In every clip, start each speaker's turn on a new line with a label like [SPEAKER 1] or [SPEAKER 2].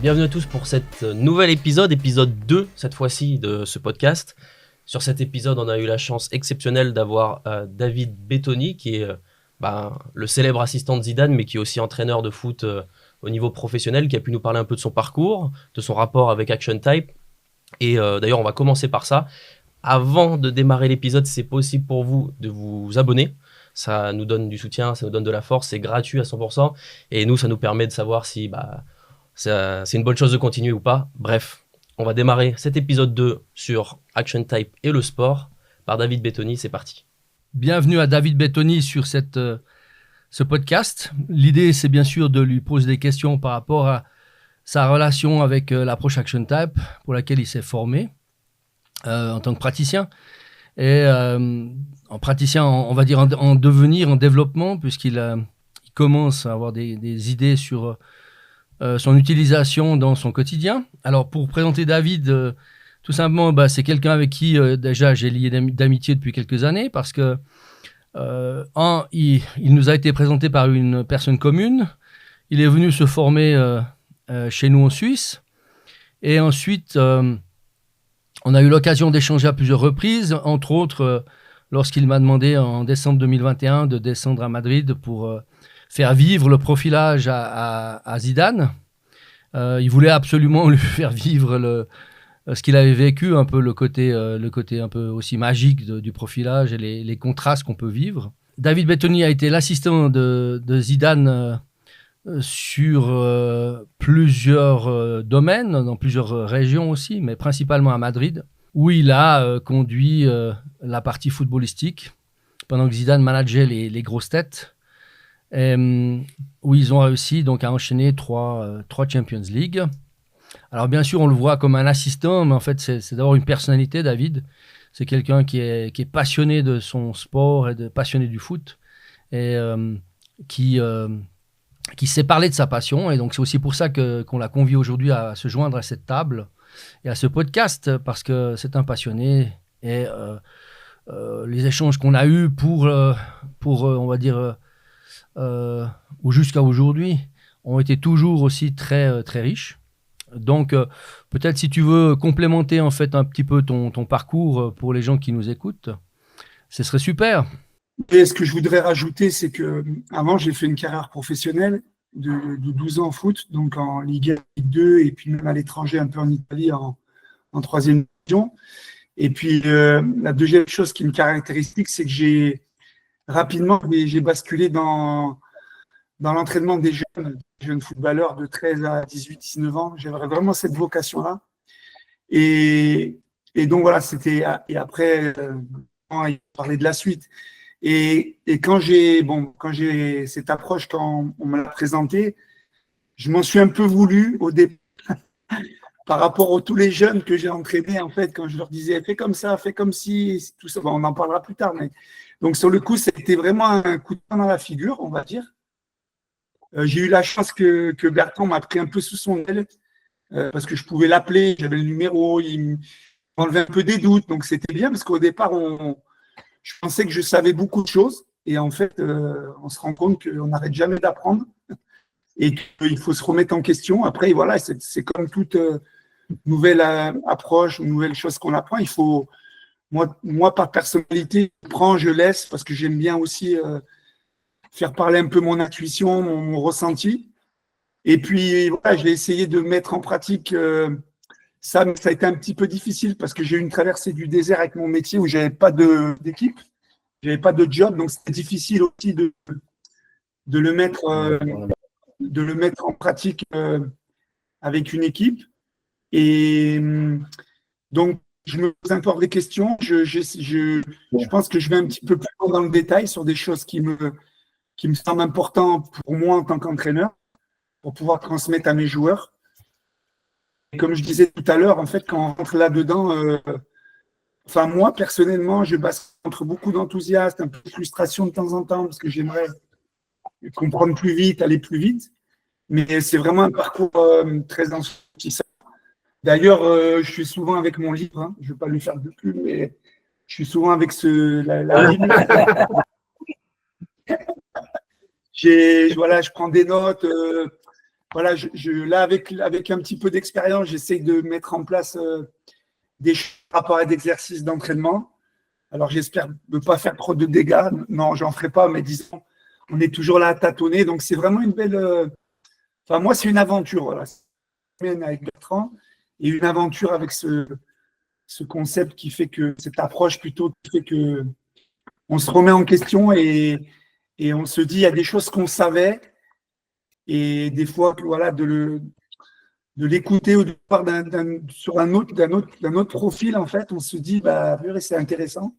[SPEAKER 1] Bienvenue à tous pour cet nouvel épisode 2 cette fois-ci de ce podcast. Sur cet épisode, on a eu la chance exceptionnelle d'avoir David Bettoni, qui est le célèbre assistant de Zidane, mais qui est aussi entraîneur de foot au niveau professionnel, qui a pu nous parler un peu de son parcours, de son rapport avec Action Type. Et d'ailleurs, on va commencer par ça. Avant de démarrer l'épisode, c'est possible pour vous de vous abonner. Ça nous donne du soutien, ça nous donne de la force, c'est gratuit à 100%. Et nous, ça nous permet de savoir si c'est une bonne chose de continuer ou pas. Bref, on va démarrer cet épisode 2 sur Action Type et le sport par David Bettoni. C'est parti.
[SPEAKER 2] Bienvenue à David Bettoni sur ce podcast. L'idée, c'est bien sûr de lui poser des questions par rapport à sa relation avec l'approche Action Type, pour laquelle il s'est formé en tant que praticien. Et en praticien, on va dire en devenir, en développement, puisqu'il il commence à avoir des idées sur son utilisation dans son quotidien. Alors, pour présenter David, tout simplement, c'est quelqu'un avec qui déjà j'ai lié d'amitié depuis quelques années, parce que il nous a été présenté par une personne commune. Il est venu se former chez nous en Suisse. Et ensuite, on a eu l'occasion d'échanger à plusieurs reprises, entre autres lorsqu'il m'a demandé en décembre 2021 de descendre à Madrid pour faire vivre le profilage à Zidane. Il voulait absolument lui faire vivre ce qu'il avait vécu, un peu le côté un peu aussi magique du profilage et les contrastes qu'on peut vivre. David Bettoni a été l'assistant de Zidane sur plusieurs domaines, dans plusieurs régions aussi, mais principalement à Madrid, où il a conduit la partie footballistique pendant que Zidane manageait les grosses têtes, où ils ont réussi donc à enchaîner trois Champions League. Alors bien sûr, on le voit comme un assistant, mais en fait, c'est d'abord une personnalité, David. C'est quelqu'un qui est passionné de son sport et passionné du foot, et qui sait parler de sa passion. Et donc, c'est aussi pour ça qu'on l'a convié aujourd'hui à se joindre à cette table et à ce podcast, parce que c'est un passionné. Et les échanges qu'on a eus pour on va dire, ou jusqu'à aujourd'hui, ont été toujours aussi très, très riches. Donc, peut-être si tu veux complémenter en fait un petit peu ton parcours pour les gens qui nous écoutent, ce serait super.
[SPEAKER 3] Et ce que je voudrais rajouter, c'est que avant j'ai fait une carrière professionnelle de 12 ans en foot, donc en Ligue 1, Ligue 2, et puis même à l'étranger, un peu en Italie, en troisième division. Et puis, la deuxième chose qui me caractérise, c'est que j'ai basculé dans l'entraînement des jeunes footballeurs de 13 à 18, 19 ans. J'avais vraiment cette vocation-là. Et donc, voilà, c'était. Et après, il parlait de la suite. Et quand j'ai cette approche, quand on me l'a présentée, je m'en suis un peu voulu au début par rapport à tous les jeunes que j'ai entraînés, en fait, quand je leur disais fais comme ça, fais comme si, tout ça. Bon, on en parlera plus tard. Mais donc, sur le coup, c'était vraiment un coup de poing dans la figure, on va dire. J'ai eu la chance que Bertrand m'a pris un peu sous son aile parce que je pouvais l'appeler, j'avais le numéro, il m'enlevait un peu des doutes. Donc, c'était bien parce qu'au départ, je pensais que je savais beaucoup de choses et en fait, on se rend compte qu'on n'arrête jamais d'apprendre et qu'il faut se remettre en question. Après, voilà, c'est comme toute nouvelle approche, nouvelle chose qu'on apprend. Il faut, moi, par personnalité, je prends, je laisse parce que j'aime bien aussi faire parler un peu mon intuition, mon ressenti. Et puis, voilà, j'ai essayé de mettre en pratique ça, mais ça a été un petit peu difficile parce que j'ai eu une traversée du désert avec mon métier où je n'avais pas d'équipe, je n'avais pas de job, donc c'était difficile aussi de le mettre en pratique avec une équipe. Et donc, je me pose encore des questions. Je pense que je vais un petit peu plus loin dans le détail sur des choses qui me semblent importantes pour moi en tant qu'entraîneur, pour pouvoir transmettre à mes joueurs. Et comme je disais tout à l'heure, en fait, quand on rentre là-dedans, enfin, moi, personnellement, je bascule entre beaucoup d'enthousiasme, un peu de frustration de temps en temps, parce que j'aimerais comprendre plus vite, aller plus vite. Mais c'est vraiment un parcours très enrichissant. D'ailleurs, je suis souvent avec mon livre, hein. Je ne vais pas lui faire de pub, mais je suis souvent avec la Bible. Voilà, je prends des notes. voilà, là, avec un petit peu d'expérience, j'essaye de mettre en place des appareils d'exercice d'entraînement. Alors, j'espère ne pas faire trop de dégâts. Non, j'en ferai pas, mais disons, on est toujours là à tâtonner. Donc, c'est vraiment une belle. Enfin, moi, c'est une aventure. Voilà. Avec Bertrand et une aventure avec ce concept qui fait que cette approche plutôt qui fait que on se remet en question et on se dit il y a des choses qu'on savait et des fois voilà de l'écouter ou de voir sur un autre profil en fait on se dit bah c'est intéressant.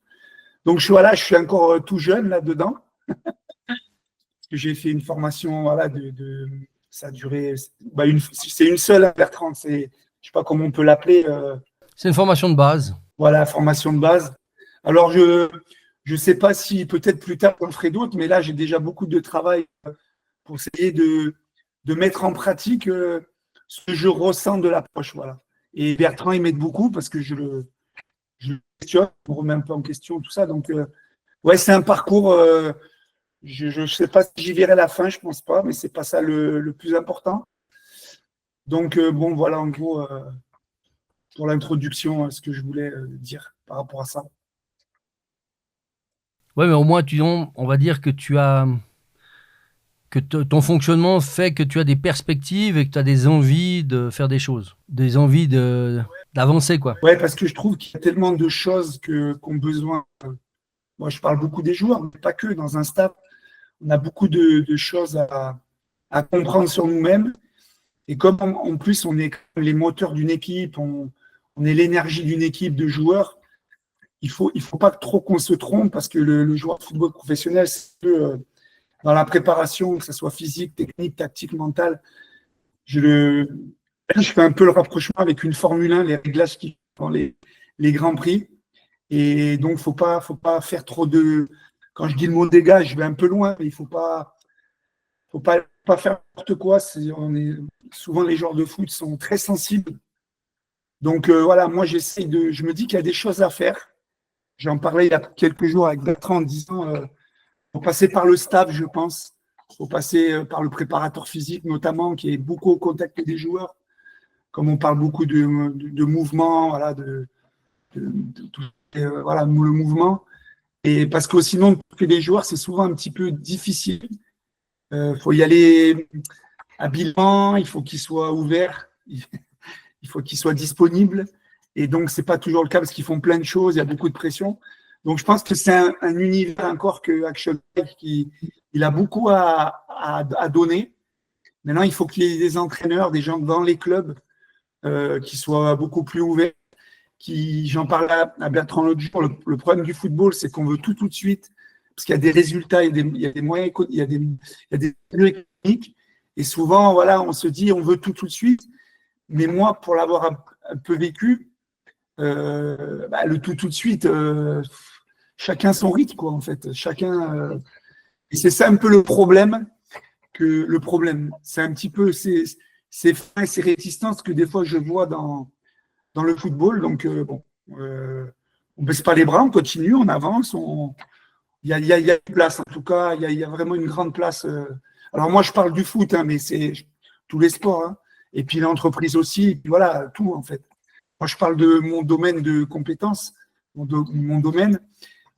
[SPEAKER 3] Donc je suis encore tout jeune là-dedans parce que j'ai fait une formation voilà ça a duré c'est une seule à Bertrand, c'est je sais pas comment on peut l'appeler.
[SPEAKER 2] C'est une formation de base.
[SPEAKER 3] Voilà, formation de base. Alors, je ne sais pas si peut-être plus tard on ferait d'autres, mais là, j'ai déjà beaucoup de travail pour essayer de mettre en pratique ce que je ressens de l'approche. Voilà. Et Bertrand, il m'aide beaucoup parce que je le questionne, je me remets un peu en question, tout ça. Donc, ouais, c'est un parcours. Je ne sais pas si j'y verrai la fin, je ne pense pas, mais ce n'est pas ça le plus important. Donc, bon, voilà, en gros, pour l'introduction, ce que je voulais dire par rapport à ça.
[SPEAKER 2] Ouais, mais au moins, on va dire que ton fonctionnement fait que tu as des perspectives et que tu as des envies de faire des choses, des envies d'avancer, quoi.
[SPEAKER 3] Ouais, parce que je trouve qu'il y a tellement de choses qu'ont besoin. Moi, je parle beaucoup des joueurs, mais pas que. Dans un staff, on a beaucoup de choses à comprendre sur nous-mêmes. Et comme en plus, on est les moteurs d'une équipe, on est l'énergie d'une équipe de joueurs, il faut pas trop qu'on se trompe parce que le joueur de football professionnel, c'est un peu, dans la préparation, que ce soit physique, technique, tactique, mentale, je fais un peu le rapprochement avec une Formule 1, les réglages qui font les grands prix. Et donc, faut pas faire trop de. Quand je dis le mot dégâts, je vais un peu loin, mais il faut pas faire n'importe quoi. Souvent, les joueurs de foot sont très sensibles. Donc, voilà, moi, je me dis qu'il y a des choses à faire. J'en parlais il y a quelques jours avec Bertrand en disant faut passer par le staff, je pense. Il faut passer par le préparateur physique, notamment, qui est beaucoup au contact des joueurs. Comme on parle beaucoup de mouvement, voilà, voilà, le mouvement. Et parce que sinon, pour les joueurs, c'est souvent un petit peu difficile. Il faut y aller habilement, il faut qu'il soit ouvert, il faut qu'il soit disponible. Et donc, ce n'est pas toujours le cas parce qu'ils font plein de choses, il y a beaucoup de pression. Donc, je pense que c'est un univers encore que Action Life il a beaucoup à donner. Maintenant, il faut qu'il y ait des entraîneurs, des gens dans les clubs qui soient beaucoup plus ouverts. J'en parlais à Bertrand l'autre jour, le problème du football, c'est qu'on veut tout de suite, parce qu'il y a des résultats, il y a des moyens, il y a des économiques. Et souvent, voilà, on se dit, on veut tout de suite. Mais moi, pour l'avoir un peu vécu, le tout de suite, chacun son rythme, quoi, en fait. Et c'est ça un peu le problème. C'est un petit peu ces freins et ces résistances que des fois je vois dans le football. Donc, on ne baisse pas les bras, on continue, on avance. Il y a une place, en tout cas, il y a vraiment une grande place. Alors, moi, je parle du foot, hein, mais c'est tous les sports. Hein. Et puis l'entreprise aussi, et puis voilà, tout, en fait. Moi, je parle de mon domaine de compétences, mon domaine.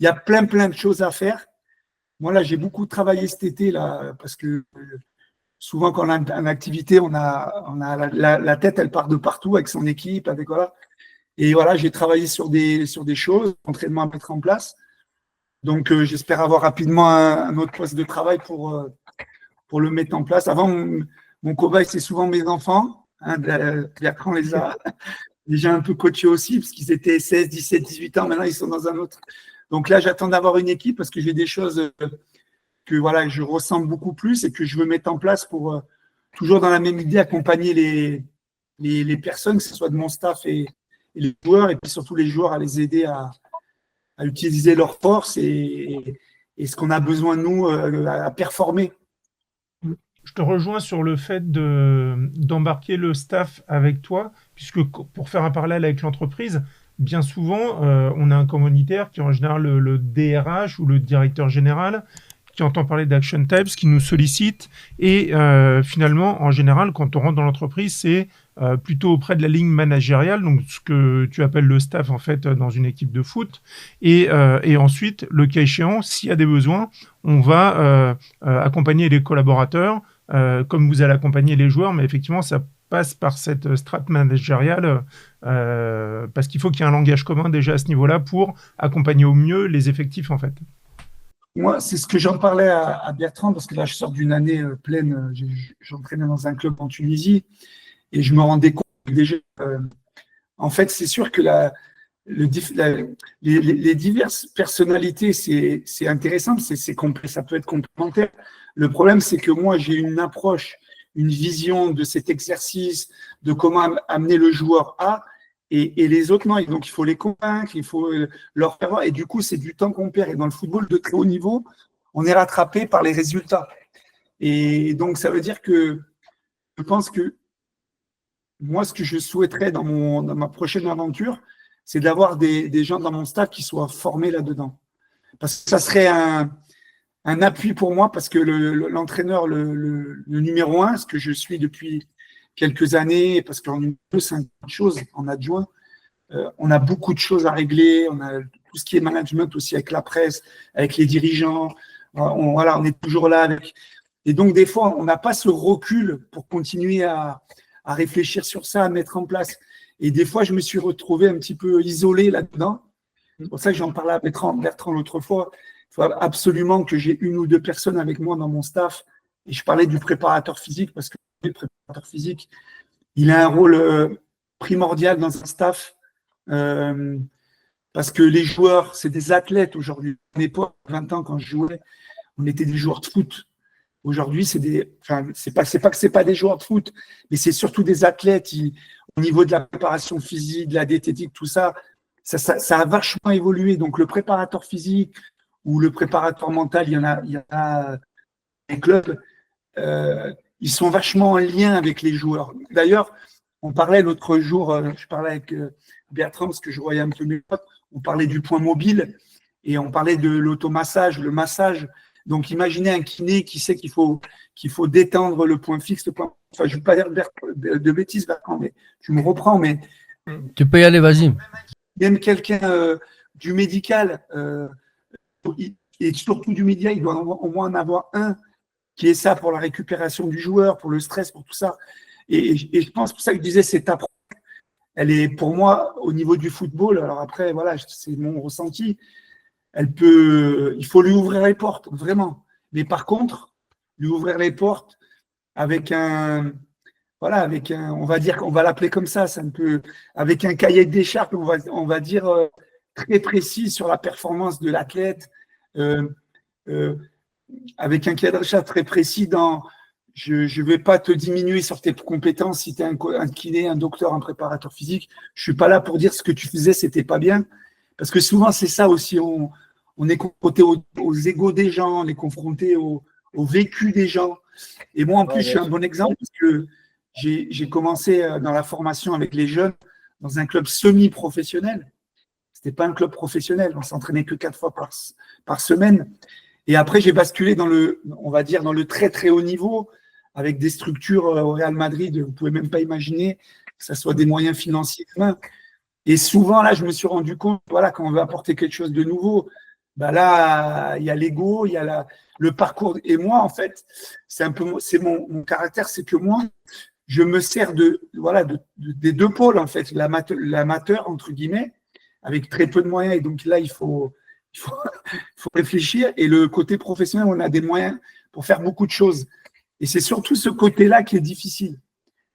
[SPEAKER 3] Il y a plein de choses à faire. Moi, là, j'ai beaucoup travaillé cet été, là, parce que souvent, quand on a une activité, on a la tête, elle part de partout avec son équipe, avec voilà. Et voilà, j'ai travaillé sur des choses, entraînement à mettre en place. Donc, j'espère avoir rapidement un autre poste de travail pour le mettre en place. Avant, mon cobaye, c'est souvent mes enfants. Hein, Bertrand les a déjà un peu coachés aussi, parce qu'ils étaient 16, 17, 18 ans. Maintenant, ils sont dans un autre. Donc là, j'attends d'avoir une équipe parce que j'ai des choses que voilà, je ressens beaucoup plus et que je veux mettre en place pour toujours dans la même idée accompagner les personnes, que ce soit de mon staff et les joueurs, et puis surtout les joueurs à les aider à utiliser leurs forces et ce qu'on a besoin de nous à performer.
[SPEAKER 4] Je te rejoins sur le fait d'embarquer le staff avec toi, puisque pour faire un parallèle avec l'entreprise, bien souvent, on a un commanditaire qui est en général le DRH ou le directeur général qui entend parler d'Action Types, qui nous sollicite. Et finalement, en général, quand on rentre dans l'entreprise, c'est plutôt auprès de la ligne managériale, donc ce que tu appelles le staff en fait dans une équipe de foot. Et ensuite, le cas échéant, s'il y a des besoins, on va accompagner les collaborateurs, comme vous allez accompagner les joueurs, mais effectivement, ça passe par cette strate managériale parce qu'il faut qu'il y ait un langage commun déjà à ce niveau-là pour accompagner au mieux les effectifs en fait.
[SPEAKER 3] Moi, c'est ce que j'en parlais à Bertrand, parce que là, je sors d'une année pleine. J'entraînais dans un club en Tunisie et je me rendais compte que déjà, en fait, c'est sûr que les diverses personnalités, c'est intéressant, ça peut être complémentaire. Le problème, c'est que moi, j'ai une approche, une vision de cet exercice, de comment amener le joueur à, et les autres, non. Et donc, il faut les convaincre, il faut leur faire voir. Et du coup, c'est du temps qu'on perd. Et dans le football de très haut niveau, on est rattrapé par les résultats. Et donc, ça veut dire que je pense que moi, ce que je souhaiterais dans ma prochaine aventure, c'est d'avoir des gens dans mon staff qui soient formés là-dedans. Parce que ça serait un appui pour moi, parce que l'entraîneur, le numéro 1, ce que je suis depuis quelques années, parce qu'en numéro 2, c'est une chose, en adjoint, on a beaucoup de choses à régler, on a tout ce qui est management aussi avec la presse, avec les dirigeants, on est toujours là avec. Et donc, des fois, on n'a pas ce recul pour continuer à réfléchir sur ça, à mettre en place. Et des fois, je me suis retrouvé un petit peu isolé là-dedans. C'est pour ça que j'en parlais à Bertrand l'autre fois. Il faut absolument que j'ai une ou deux personnes avec moi dans mon staff. Et je parlais du préparateur physique, parce que le préparateur physique, il a un rôle primordial dans un staff, parce que les joueurs, c'est des athlètes aujourd'hui. À l'époque, 20 ans, quand je jouais, on était des joueurs de foot. Aujourd'hui, c'est pas que c'est pas des joueurs de foot, mais c'est surtout des athlètes. Au niveau de la préparation physique, de la diététique, tout ça, ça a vachement évolué. Donc, le préparateur physique ou le préparateur mental, il y en a des clubs, ils sont vachement en lien avec les joueurs. D'ailleurs, on parlait l'autre jour, je parlais avec Bertrand, parce que je voyais un peu mes potes, on parlait du point mobile et on parlait de l'automassage, le massage. Donc, imaginez un kiné qui sait qu'il faut détendre le point fixe. Je ne veux pas dire de bêtises, Bertrand, mais tu me reprends. Mais
[SPEAKER 2] tu peux y aller, vas-y.
[SPEAKER 3] Même quelqu'un du médical, et surtout du média, il doit au moins en avoir un qui est ça pour la récupération du joueur, pour le stress, pour tout ça. Et je pense que ça que je disais, cette approche, elle est pour moi au niveau du football. Alors après, voilà, c'est mon ressenti. Il faut lui ouvrir les portes, vraiment. Mais par contre, lui ouvrir les portes avec on va dire qu'on va l'appeler comme ça, avec un cahier des charges, on va dire très précis sur la performance de l'athlète, avec un cahier de charges très précis je ne vais pas te diminuer sur tes compétences si tu es un kiné, un docteur, un préparateur physique. Je ne suis pas là pour dire ce que tu faisais, c'était pas bien. Parce que souvent, c'est ça aussi, on est confronté aux égos des gens, on est confronté au vécu des gens. Et moi, en plus, je suis un bon exemple parce que j'ai commencé dans la formation avec les jeunes dans un club semi-professionnel. Ce n'était pas un club professionnel, on s'entraînait que 4 fois par semaine. Et après, j'ai basculé dans le très, très haut niveau avec des structures au Real Madrid, vous ne pouvez même pas imaginer que ce soit des moyens financiers humains. Et souvent, là, je me suis rendu compte, voilà, quand on veut apporter quelque chose de nouveau, là, il y a l'ego, il y a le parcours. Et moi, en fait, c'est mon caractère, c'est que moi, je me sers des deux pôles, en fait, l'amateur, entre guillemets, avec très peu de moyens. Et donc là, il faut réfléchir. Et le côté professionnel, on a des moyens pour faire beaucoup de choses. Et c'est surtout ce côté-là qui est difficile.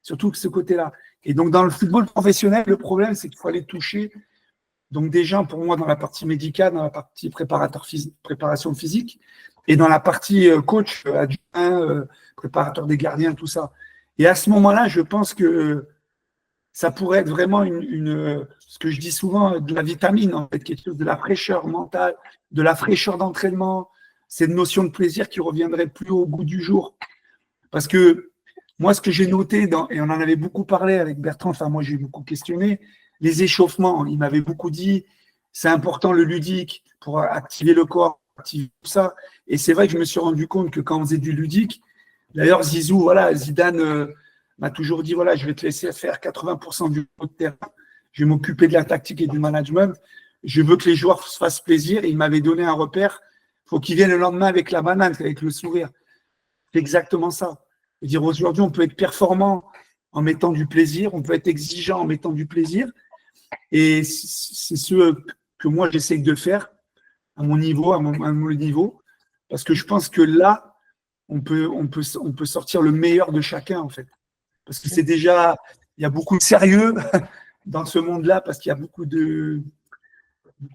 [SPEAKER 3] Surtout ce côté-là. Et donc, dans le football professionnel, le problème, c'est qu'il faut aller toucher donc des gens, pour moi, dans la partie médicale, dans la partie préparation physique, et dans la partie coach, adjoint, préparateur des gardiens, tout ça. Et à ce moment-là, je pense que ça pourrait être vraiment ce que je dis souvent, de la vitamine, en fait, quelque chose de la fraîcheur mentale, de la fraîcheur d'entraînement, cette notion de plaisir qui reviendrait plus au goût du jour. Parce que moi, ce que j'ai noté, et on en avait beaucoup parlé avec Bertrand, enfin moi j'ai beaucoup questionné, les échauffements, il m'avait beaucoup dit, c'est important le ludique pour activer le corps, tout ça. Et c'est vrai que je me suis rendu compte que quand on faisait du ludique, d'ailleurs Zizou, voilà, Zidane m'a toujours dit, voilà, je vais te laisser faire 80% du terrain, je vais m'occuper de la tactique et du management, je veux que les joueurs se fassent plaisir. Et il m'avait donné un repère, il faut qu'ils viennent le lendemain avec la banane, avec le sourire. C'est exactement ça. Je veux dire, aujourd'hui, on peut être performant en mettant du plaisir, on peut être exigeant en mettant du plaisir. Et c'est ce que moi, j'essaye de faire à mon niveau, à mon niveau, parce que je pense que là, on peut sortir le meilleur de chacun, en fait. Parce que c'est déjà, il y a beaucoup de sérieux dans ce monde-là, parce qu'il y a beaucoup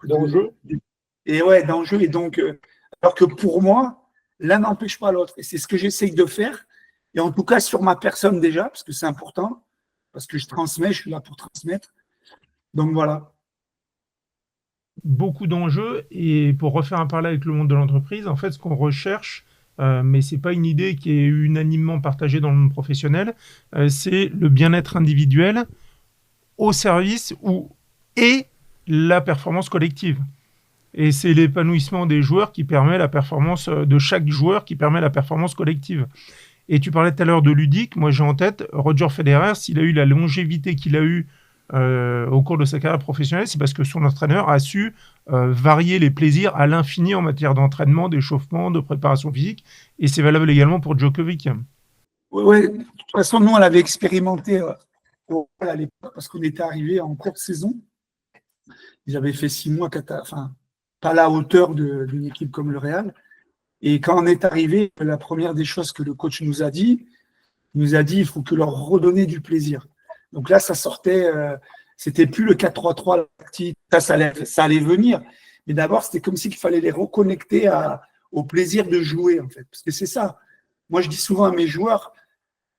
[SPEAKER 5] d'enjeux.
[SPEAKER 3] Et ouais, d'enjeux. Et donc, alors que pour moi, l'un n'empêche pas l'autre. Et c'est ce que j'essaye de faire. Et en tout cas, sur ma personne déjà, parce que c'est important, parce que je transmets, je suis là pour transmettre. Donc voilà.
[SPEAKER 4] Beaucoup d'enjeux. Et pour refaire un parallèle avec le monde de l'entreprise, en fait, ce qu'on recherche, mais ce n'est pas une idée qui est unanimement partagée dans le monde professionnel, c'est le bien-être individuel au service et la performance collective. Et c'est l'épanouissement des joueurs qui permet la performance de chaque joueur, qui permet la performance collective. Et tu parlais tout à l'heure de ludique. Moi, j'ai en tête Roger Federer. S'il a eu la longévité qu'il a eue au cours de sa carrière professionnelle, c'est parce que son entraîneur a su varier les plaisirs à l'infini en matière d'entraînement, d'échauffement, de préparation physique. Et c'est valable également pour Djokovic.
[SPEAKER 3] Oui, de toute façon, nous, on l'avait expérimenté à l'époque parce qu'on était arrivé en courte saison. Ils avaient fait 6 mois, enfin, pas à la hauteur d'une équipe comme le Real. Et quand on est arrivé, la première des choses que le coach nous a dit, il faut que leur redonner du plaisir. Donc là, ça sortait, c'était plus le 4-3-3, la tactique, ça allait venir. Mais d'abord, c'était comme s'il fallait les reconnecter au plaisir de jouer, en fait. Parce que c'est ça. Moi, je dis souvent à mes joueurs,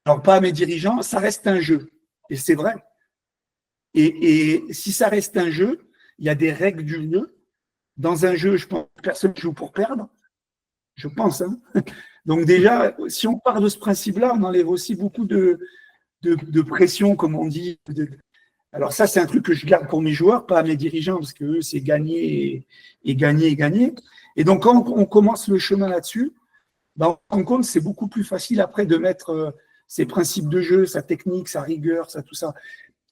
[SPEAKER 3] alors pas à mes dirigeants, ça reste un jeu. Et c'est vrai. Et si ça reste un jeu, il y a des règles du jeu. Dans un jeu, je pense que personne ne joue pour perdre. Je pense. Hein. Donc déjà, si on part de ce principe-là, on enlève aussi beaucoup de pression, comme on dit. Alors ça, c'est un truc que je garde pour mes joueurs, pas à mes dirigeants, parce que eux, c'est gagner et gagner et gagner. Et donc, quand on commence le chemin là-dessus, ben, on se rend compte que c'est beaucoup plus facile après de mettre ses principes de jeu, sa technique, sa rigueur, tout ça.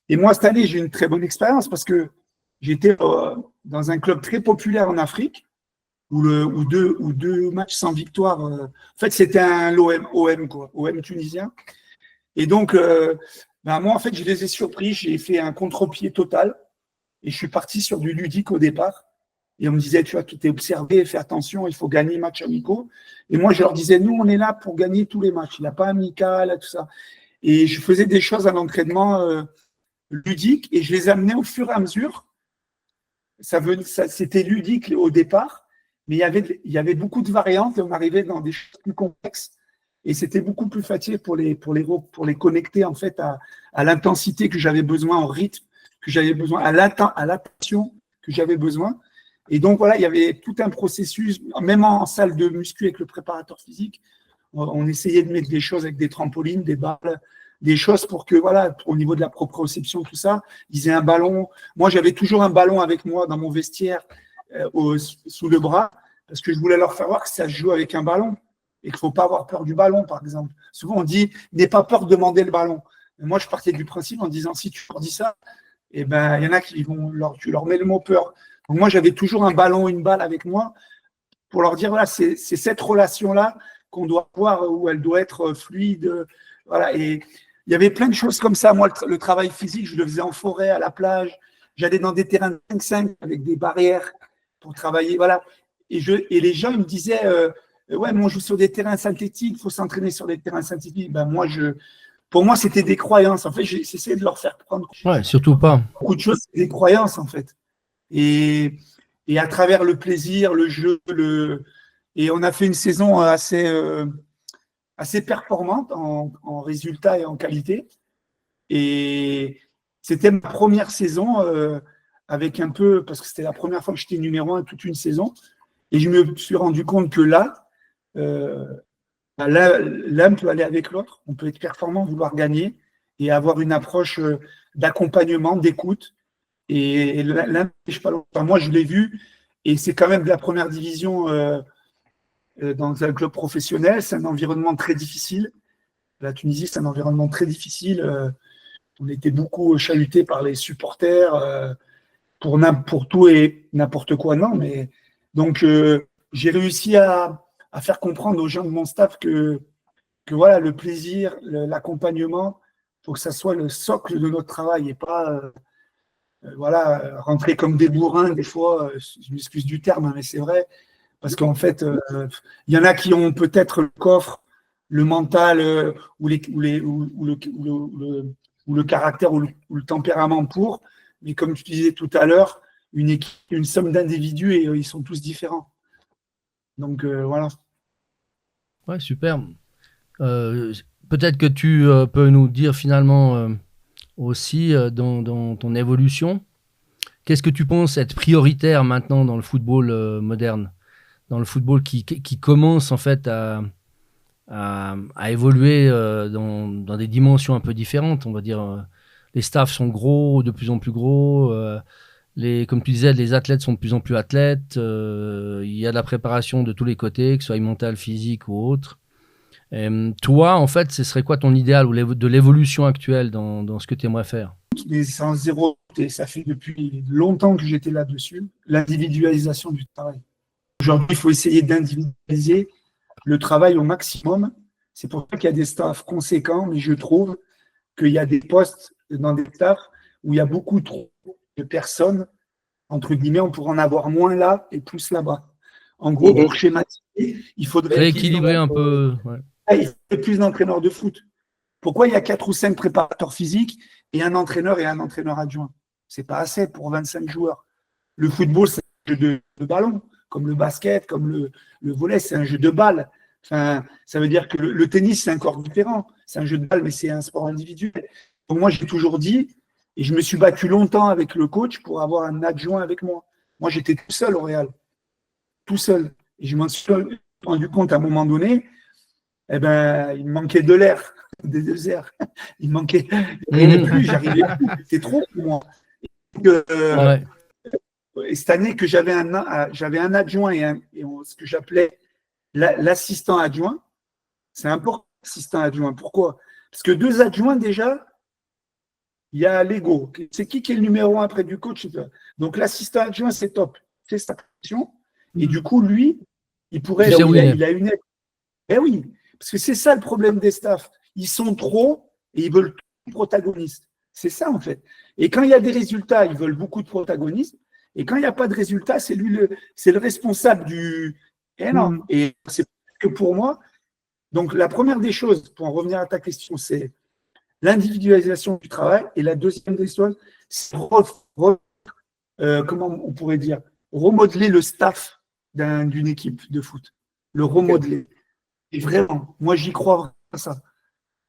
[SPEAKER 3] Et moi, cette année, j'ai eu une très bonne expérience parce que j'étais dans un club très populaire en Afrique, où deux matchs sans victoire. En fait, c'était un OM tunisien. Et donc, moi, en fait, je les ai surpris. J'ai fait un contre-pied total et je suis parti sur du ludique au départ. Et on me disait, tu vois, tout est observé, fais attention, il faut gagner matchs amicaux. Et moi, je leur disais, nous, on est là pour gagner tous les matchs. Il n'y a pas amical, tout ça. Et je faisais des choses à l'entraînement ludique et je les amenais au fur et à mesure. C'était ludique au départ, mais il y avait beaucoup de variantes et on arrivait dans des choses plus complexes. Et c'était beaucoup plus facile pour les connecter en fait à l'intensité que j'avais besoin, au rythme que j'avais besoin, à l'attention que j'avais besoin. Et donc voilà, il y avait tout un processus, même en salle de muscu avec le préparateur physique, on essayait de mettre des choses avec des trampolines, des balles, des choses pour que, voilà, au niveau de la proprioception, tout ça, ils aient un ballon. Moi, j'avais toujours un ballon avec moi dans mon vestiaire, sous le bras, parce que je voulais leur faire voir que ça se joue avec un ballon et qu'il ne faut pas avoir peur du ballon, par exemple. Souvent, on dit, n'aie pas peur de demander le ballon. Mais moi, je partais du principe en disant, si tu leur dis ça, eh ben, il y en a qui tu leur mets le mot peur. Donc, moi, j'avais toujours un ballon, une balle avec moi pour leur dire, voilà, c'est cette relation-là qu'on doit avoir, où elle doit être fluide. Voilà. Et il y avait plein de choses comme ça. Moi, le travail physique, je le faisais en forêt, à la plage. J'allais dans des terrains de 5-5 avec des barrières pour travailler. Voilà. Et les gens, ils me disaient, ouais, mais on joue sur des terrains synthétiques, il faut s'entraîner sur des terrains synthétiques. Ben, pour moi, c'était des croyances. En fait, j'ai essayé de leur faire prendre.
[SPEAKER 2] Ouais, surtout pas.
[SPEAKER 3] Beaucoup de choses, c'est des croyances, en fait. Et à travers le plaisir, le jeu, et on a fait une saison assez performante en résultats et en qualité. Et c'était ma première saison avec un peu, parce que c'était la première fois que j'étais numéro 1 toute une saison. Et je me suis rendu compte que là, l'un peut aller avec l'autre. On peut être performant, vouloir gagner et avoir une approche d'accompagnement, d'écoute. Et l'un n'empêche pas l'autre. Moi, je l'ai vu. Et c'est quand même de la première division dans un club professionnel. C'est un environnement très difficile. La Tunisie, c'est un environnement très difficile. On était beaucoup chahutés par les supporters pour tout et n'importe quoi. Non, mais donc j'ai réussi à faire comprendre aux gens de mon staff que voilà, le plaisir, l'accompagnement, il faut que ça soit le socle de notre travail et pas voilà, rentrer comme des bourrins des fois. Je m'excuse du terme, hein, mais c'est vrai. Parce qu'en fait, il y en a qui ont peut-être le coffre, le mental ou le caractère ou le tempérament pour, mais comme tu disais tout à l'heure, une équipe, une somme d'individus et ils sont tous différents. Donc voilà.
[SPEAKER 2] Ouais, super. Peut-être que tu peux nous dire finalement aussi dans ton évolution, qu'est-ce que tu penses être prioritaire maintenant dans le football moderne, dans le football qui commence en fait à évoluer dans des dimensions un peu différentes, on va dire. Les staffs sont gros, de plus en plus gros. Comme tu disais, les athlètes sont de plus en plus athlètes. Il y a de la préparation de tous les côtés, que ce soit mental, physique ou autre. Toi, en fait, ce serait quoi ton idéal ou de l'évolution actuelle dans ce que tu aimerais faire?
[SPEAKER 3] Mais c'est en zéro, et ça fait depuis longtemps que j'étais là-dessus, l'individualisation du travail. Aujourd'hui, il faut essayer d'individualiser le travail au maximum. C'est pour ça qu'il y a des staffs conséquents, mais je trouve qu'il y a des postes dans des staffs où il y a beaucoup trop de personnes, entre guillemets, on pourrait en avoir moins là et plus là-bas. En gros, pour schématiser, il faudrait
[SPEAKER 2] rééquilibrer un peu. Ouais.
[SPEAKER 3] Il faudrait plus d'entraîneurs de foot. Pourquoi il y a 4 ou 5 préparateurs physiques et un entraîneur adjoint? C'est pas assez pour 25 joueurs. Le football, c'est un jeu de ballon, comme le basket, comme le volley, c'est un jeu de balle. Enfin, ça veut dire que le tennis, c'est encore différent. C'est un jeu de balle, mais c'est un sport individuel. Donc moi, j'ai toujours dit, et je me suis battu longtemps avec le coach pour avoir un adjoint avec moi. Moi, j'étais tout seul au Real. Tout seul. Et je m'en suis rendu compte à un moment donné, il me manquait de l'air, des deux airs. Il manquait, j'arrivais plus. C'était trop pour moi. Et cette année que j'avais un adjoint et ce que j'appelais l'assistant adjoint, c'est important, l'assistant adjoint. Pourquoi? Parce que 2 adjoints déjà, il y a l'ego. C'est qui est le numéro 1 après du coach? Donc l'assistant adjoint, c'est top. C'est sa position. Et du coup, lui, il pourrait. Il a une aide. Eh oui, parce que c'est ça le problème des staffs. Ils sont trop et ils veulent tout le protagoniste. C'est ça, en fait. Et quand il y a des résultats, ils veulent beaucoup de protagonisme. Et quand il n'y a pas de résultats, c'est le responsable du. Eh non. Et c'est que pour moi. Donc, la première des choses, pour en revenir à ta question, c'est l'individualisation du travail. Et la deuxième des choses, c'est comment on pourrait dire, remodeler le staff d'une équipe de foot. Le remodeler. Et vraiment, moi, j'y crois vraiment à ça.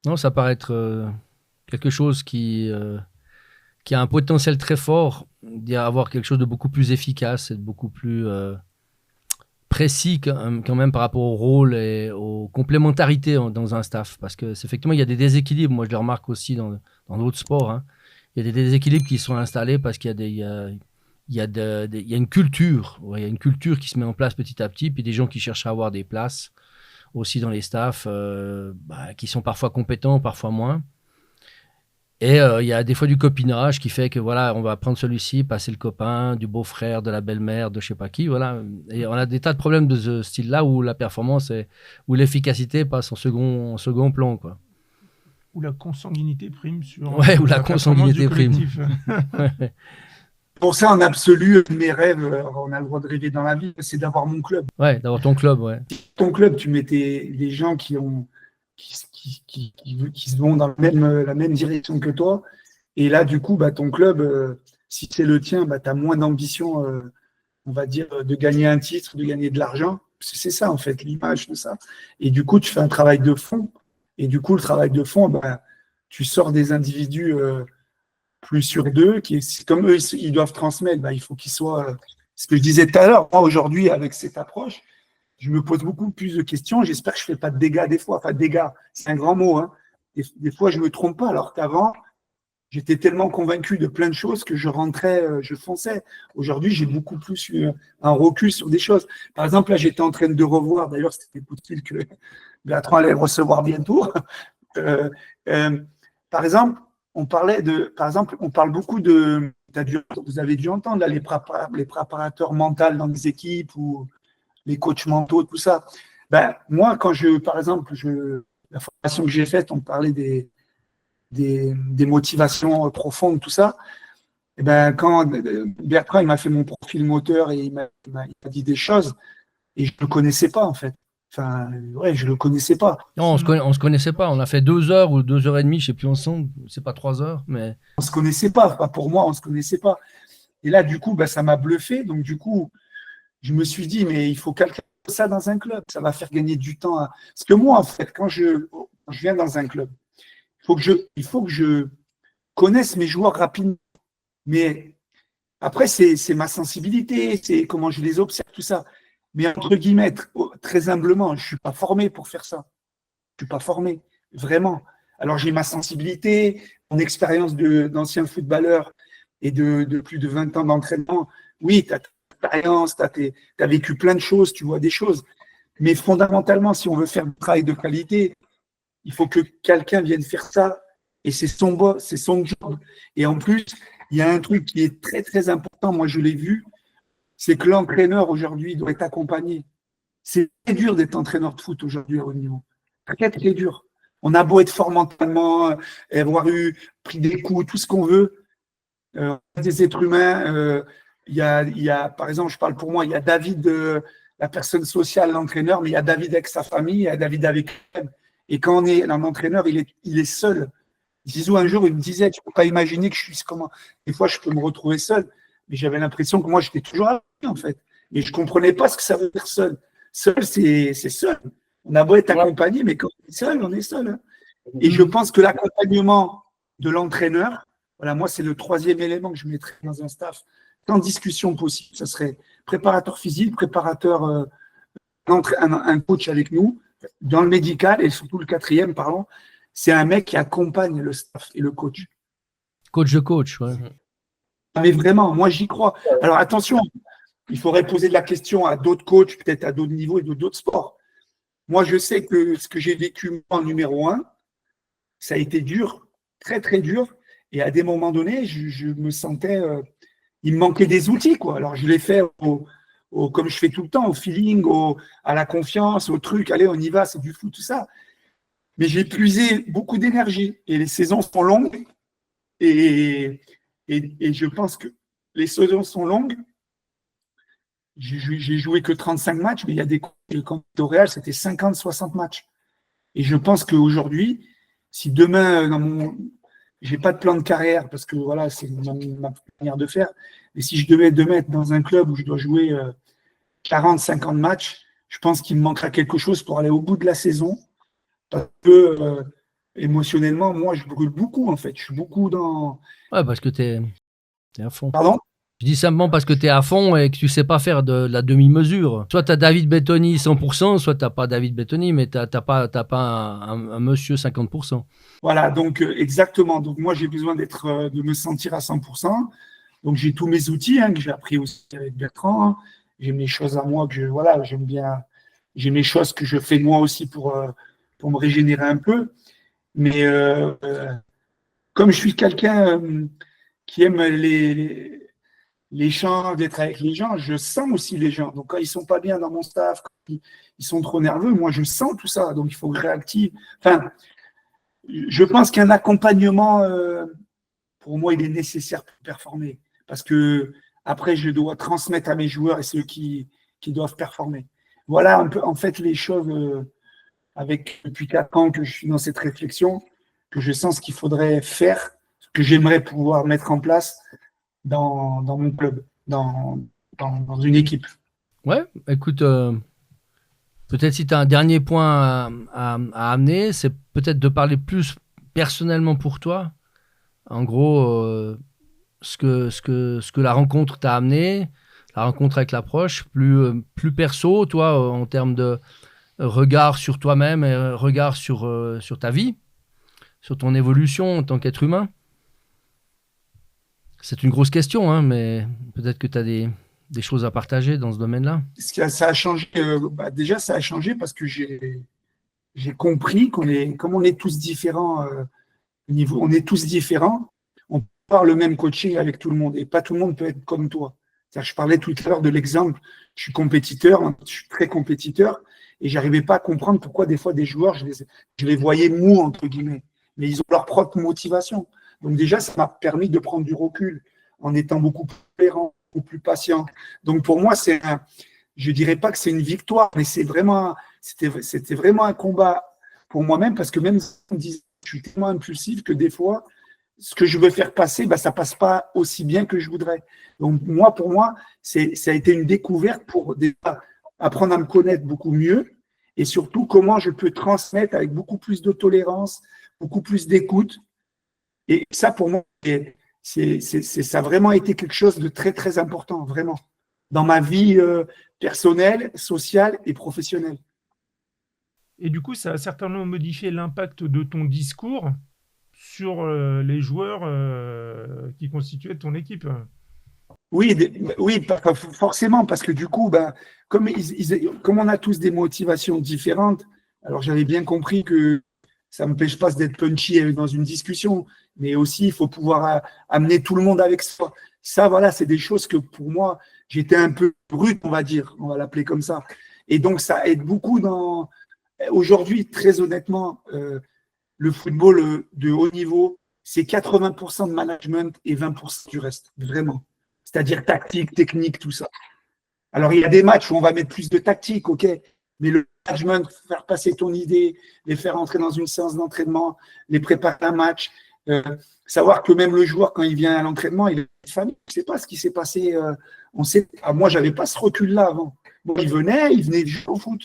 [SPEAKER 2] Non, ça paraît être quelque chose qui a un potentiel très fort d'avoir quelque chose de beaucoup plus efficace et de beaucoup plus précis quand même par rapport au rôle et aux complémentarités dans un staff. Parce que effectivement, il y a des déséquilibres. Moi, je le remarque aussi dans d'autres sports. Hein. Il y a des déséquilibres qui sont installés parce qu'il y a une culture. Ouais, il y a une culture qui se met en place petit à petit. Puis des gens qui cherchent à avoir des places aussi dans les staffs qui sont parfois compétents, parfois moins. Et il y a des fois du copinage qui fait que voilà, on va prendre celui-ci, passer le copain, du beau-frère, de la belle-mère, de je sais pas qui, voilà. Et on a des tas de problèmes de ce style-là où la performance où l'efficacité passe en second plan, quoi.
[SPEAKER 4] Où la consanguinité prime sur.
[SPEAKER 2] Ouais, où la consanguinité prime.
[SPEAKER 3] Pour ça, en absolu, mes rêves, on a le droit de rêver dans la vie, c'est d'avoir mon club.
[SPEAKER 2] Ouais, d'avoir ton club, ouais.
[SPEAKER 3] Ton club, tu mettais des gens qui se vont dans la même direction que toi. Et là, du coup, ton club, si c'est le tien, tu as moins d'ambition, on va dire, de gagner un titre, de gagner de l'argent. C'est ça, en fait, l'image de ça. Et du coup, tu fais un travail de fond. Et du coup, le travail de fond, tu sors des individus plus sur d'eux, comme eux, ils doivent transmettre, il faut qu'ils soient… ce que je disais tout à l'heure, moi, aujourd'hui, avec cette approche, je me pose beaucoup plus de questions. J'espère que je ne fais pas de dégâts des fois. Enfin, dégâts, c'est un grand mot. Hein. Des fois, je ne me trompe pas, alors qu'avant, j'étais tellement convaincu de plein de choses que je rentrais, je fonçais. Aujourd'hui, j'ai beaucoup plus eu un recul sur des choses. Par exemple, là, j'étais en train de revoir, d'ailleurs, c'était des coups de fil que Bertrand allait recevoir bientôt. Euh, euh, par exemple, on parle beaucoup de, vous avez dû entendre là, les préparateurs mentaux dans les équipes ou les coachs mentaux, tout ça. Ben, moi, par exemple, la formation que j'ai faite, on parlait des motivations profondes, tout ça. Et ben, quand Bertrand il m'a fait mon profil moteur et il m'a dit des choses, et je ne le connaissais pas en fait. Enfin, ouais, je ne le connaissais pas.
[SPEAKER 2] Non, on se connaissait pas. On a fait 2 heures ou 2 heures et demie, je sais plus ensemble. C'est pas 3 heures, mais.
[SPEAKER 3] On ne se connaissait pas. Enfin, pour moi, on ne se connaissait pas. Et là, du coup, ben, ça m'a bluffé. Donc, du coup, je me suis dit, mais il faut calquer ça dans un club. Ça va faire gagner du temps. Parce que moi, en fait, quand je viens dans un club, il faut que je connaisse mes joueurs rapidement. Mais après, c'est ma sensibilité, c'est comment je les observe, tout ça. Mais entre guillemets, très humblement, je ne suis pas formé pour faire ça. Je ne suis pas formé, vraiment. Alors, j'ai ma sensibilité, mon expérience d'ancien footballeur et de plus de 20 ans d'entraînement. Oui, tu as ta expérience, tu as vécu plein de choses, tu vois des choses. Mais fondamentalement, si on veut faire du travail de qualité, il faut que quelqu'un vienne faire ça. Et c'est son job. Et en plus, il y a un truc qui est très, très important, moi je l'ai vu, c'est que l'entraîneur aujourd'hui doit être accompagné. C'est très dur d'être entraîneur de foot aujourd'hui à haut niveau. Très, très dur. On a beau être fort mentalement, avoir pris des coups, tout ce qu'on veut. Des êtres humains, il y a, par exemple, je parle pour moi, il y a David, la personne sociale, l'entraîneur, mais il y a David avec sa famille, il y a David avec lui-même. Et quand on est un entraîneur, il est seul. Zizou, un jour, il me disait, tu ne peux pas imaginer que je suis comment. Des fois, je peux me retrouver seul. Mais j'avais l'impression que moi, j'étais toujours avec lui, en fait. Et je ne comprenais pas ce que ça veut dire seul. Seul, c'est seul. On a beau être accompagné, mais quand on est seul, on est seul. Hein. Et je pense que l'accompagnement de l'entraîneur, voilà, moi, c'est le troisième élément que je mettrais dans un staff, sans discussion possible. Ça serait préparateur physique, préparateur, un coach avec nous, dans le médical, et surtout le quatrième, pardon, c'est un mec qui accompagne le staff et le coach.
[SPEAKER 2] Coach de coach, ouais.
[SPEAKER 3] Mais vraiment, moi, j'y crois. Alors, attention, il faudrait poser de la question à d'autres coachs, peut-être à d'autres niveaux et d'autres sports. Moi, je sais que ce que j'ai vécu en numéro 1, ça a été dur, très, très dur. Et à des moments donnés, je me sentais… il me manquait des outils, quoi. Alors, je l'ai fait comme je fais tout le temps, au feeling, à la confiance, au truc. Allez, on y va, c'est du foot, tout ça. Mais j'ai puisé beaucoup d'énergie. Et les saisons sont longues. Et je pense que les saisons sont longues. J'ai joué que 35 matchs, mais il y a des quand au Real, c'était 50, 60 matchs. Et je pense qu'aujourd'hui, si demain, j'ai pas de plan de carrière, parce que voilà, c'est ma manière de faire, mais si je devais être dans un club où je dois jouer 40, 50 matchs, je pense qu'il me manquera quelque chose pour aller au bout de la saison. Parce que émotionnellement, moi, je brûle beaucoup, en fait. Je suis beaucoup dans…
[SPEAKER 2] Ouais, parce que t'es à fond.
[SPEAKER 3] Pardon ?
[SPEAKER 2] Je dis simplement parce que tu es à fond et que tu sais pas faire de la demi-mesure. Soit tu as David Bettoni 100%, soit tu n'as pas David Bettoni, mais tu n'as pas un monsieur 50%.
[SPEAKER 3] Voilà, donc exactement. Donc moi, j'ai besoin de me sentir à 100%. Donc j'ai tous mes outils que j'ai appris aussi avec Bertrand. J'ai mes choses à moi que voilà, j'aime bien. J'ai mes choses que je fais moi aussi pour me régénérer un peu. Mais comme je suis quelqu'un qui aime les gens, d'être avec les gens, je sens aussi les gens. Donc, quand ils ne sont pas bien dans mon staff, quand ils sont trop nerveux, moi, je sens tout ça. Donc, il faut que je réactive. Enfin, je pense qu'un accompagnement, pour moi, il est nécessaire pour performer. Parce que après, je dois transmettre à mes joueurs et ceux qui doivent performer. Voilà un peu, en fait, les choses depuis 4 ans que je suis dans cette réflexion, que je sens ce qu'il faudrait faire, ce que j'aimerais pouvoir mettre en place dans mon club, dans une équipe.
[SPEAKER 2] Ouais, écoute, peut-être si tu as un dernier point à amener, c'est peut-être de parler plus personnellement pour toi. En gros, ce que la rencontre t'a amené, la rencontre avec l'approche, plus perso, toi, en termes de regard sur toi-même et regard sur ta vie, sur ton évolution en tant qu'être humain. C'est une grosse question, hein, mais peut-être que tu as des choses à partager dans ce domaine-là.
[SPEAKER 3] Ça a changé. Déjà, ça a changé parce que j'ai compris comme on est tous différents, on est tous différents, on peut avoir le même coaching avec tout le monde et pas tout le monde peut être comme toi. Je parlais tout à l'heure de l'exemple, je suis compétiteur, je suis très compétiteur et j'arrivais pas à comprendre pourquoi des fois des joueurs, je les voyais mous, entre guillemets, mais ils ont leur propre motivation. Donc déjà, ça m'a permis de prendre du recul en étant beaucoup plus tolérant, beaucoup plus patient. Donc pour moi, je dirais pas que c'est une victoire, mais c'était vraiment un combat pour moi-même parce que même si on me disait, je suis tellement impulsif que des fois, ce que je veux faire passer, ça passe pas aussi bien que je voudrais. Donc pour moi, ça a été une découverte pour déjà apprendre à me connaître beaucoup mieux et surtout comment je peux transmettre avec beaucoup plus de tolérance, beaucoup plus d'écoute. Et ça, pour moi, ça a vraiment été quelque chose de très, très important, vraiment, dans ma vie personnelle, sociale et professionnelle.
[SPEAKER 4] Et du coup, ça a certainement modifié l'impact de ton discours sur les joueurs qui constituaient ton équipe.
[SPEAKER 3] Oui, forcément, parce que du coup, comme on a tous des motivations différentes, alors j'avais bien compris que ça ne m'empêche pas d'être punchy dans une discussion, mais aussi il faut pouvoir amener tout le monde avec soi. Ça, voilà, c'est des choses que pour moi, j'étais un peu brut, on va dire, on va l'appeler comme ça. Et donc, ça aide beaucoup aujourd'hui, très honnêtement, le football de haut niveau, c'est 80% de management et 20% du reste, vraiment. C'est-à-dire tactique, technique, tout ça. Alors, il y a des matchs où on va mettre plus de tactique, ok, mais le management, faire passer ton idée, les faire entrer dans une séance d'entraînement, les préparer un match, savoir que même le joueur, quand il vient à l'entraînement, il a une famille, il ne sait pas ce qui s'est passé. Moi, je n'avais pas ce recul-là avant. Bon, il venait jouer au foot.